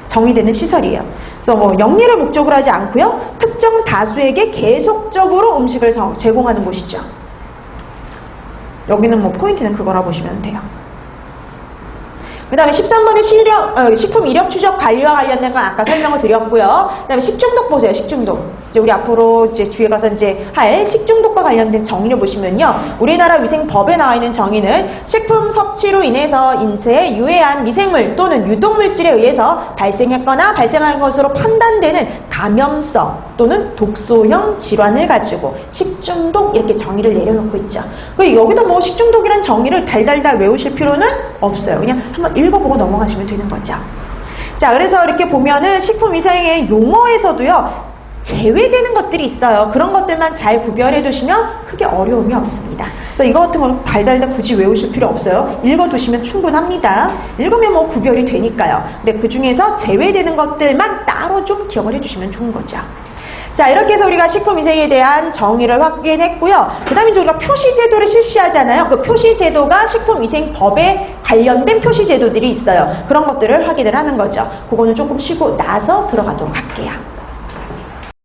정의되는 시설이에요. 그래서 영리를 목적으로 하지 않고요. 특정 다수에게 계속적으로 음식을 제공하는 곳이죠. 여기는 포인트는 그거라 보시면 돼요. 그 다음에 13번에 식품 이력 추적 관리와 관련된 건 아까 설명을 드렸고요. 그 다음에 식중독 보세요. 식중독. 이제 우리 앞으로 이제 뒤에 가서 이제 할 식중독과 관련된 정의를 보시면요. 우리나라 위생법에 나와 있는 정의는 식품 섭취로 인해서 인체에 유해한 미생물 또는 유독물질에 의해서 발생했거나 발생한 것으로 판단되는 감염성 또는 독소형 질환을 가지고 식중독 이렇게 정의를 내려놓고 있죠. 여기다 식중독이란 정의를 달달달 외우실 필요는 없어요. 그냥 한번 읽어보고 넘어가시면 되는 거죠. 자, 그래서 이렇게 보면은 식품위생의 용어에서도요, 제외되는 것들이 있어요. 그런 것들만 잘 구별해 두시면 크게 어려움이 없습니다. 그래서 이거 같은 건 달달달 굳이 외우실 필요 없어요. 읽어두시면 충분합니다. 읽으면 구별이 되니까요. 근데 그 중에서 제외되는 것들만 따로 좀 기억을 해주시면 좋은 거죠. 자, 이렇게 해서 우리가 식품위생에 대한 정의를 확인했고요. 그 다음에 이제 우리가 표시제도를 실시하잖아요. 그 표시제도가 식품위생법에 관련된 표시제도들이 있어요. 그런 것들을 확인을 하는 거죠. 그거는 조금 쉬고 나서 들어가도록 할게요.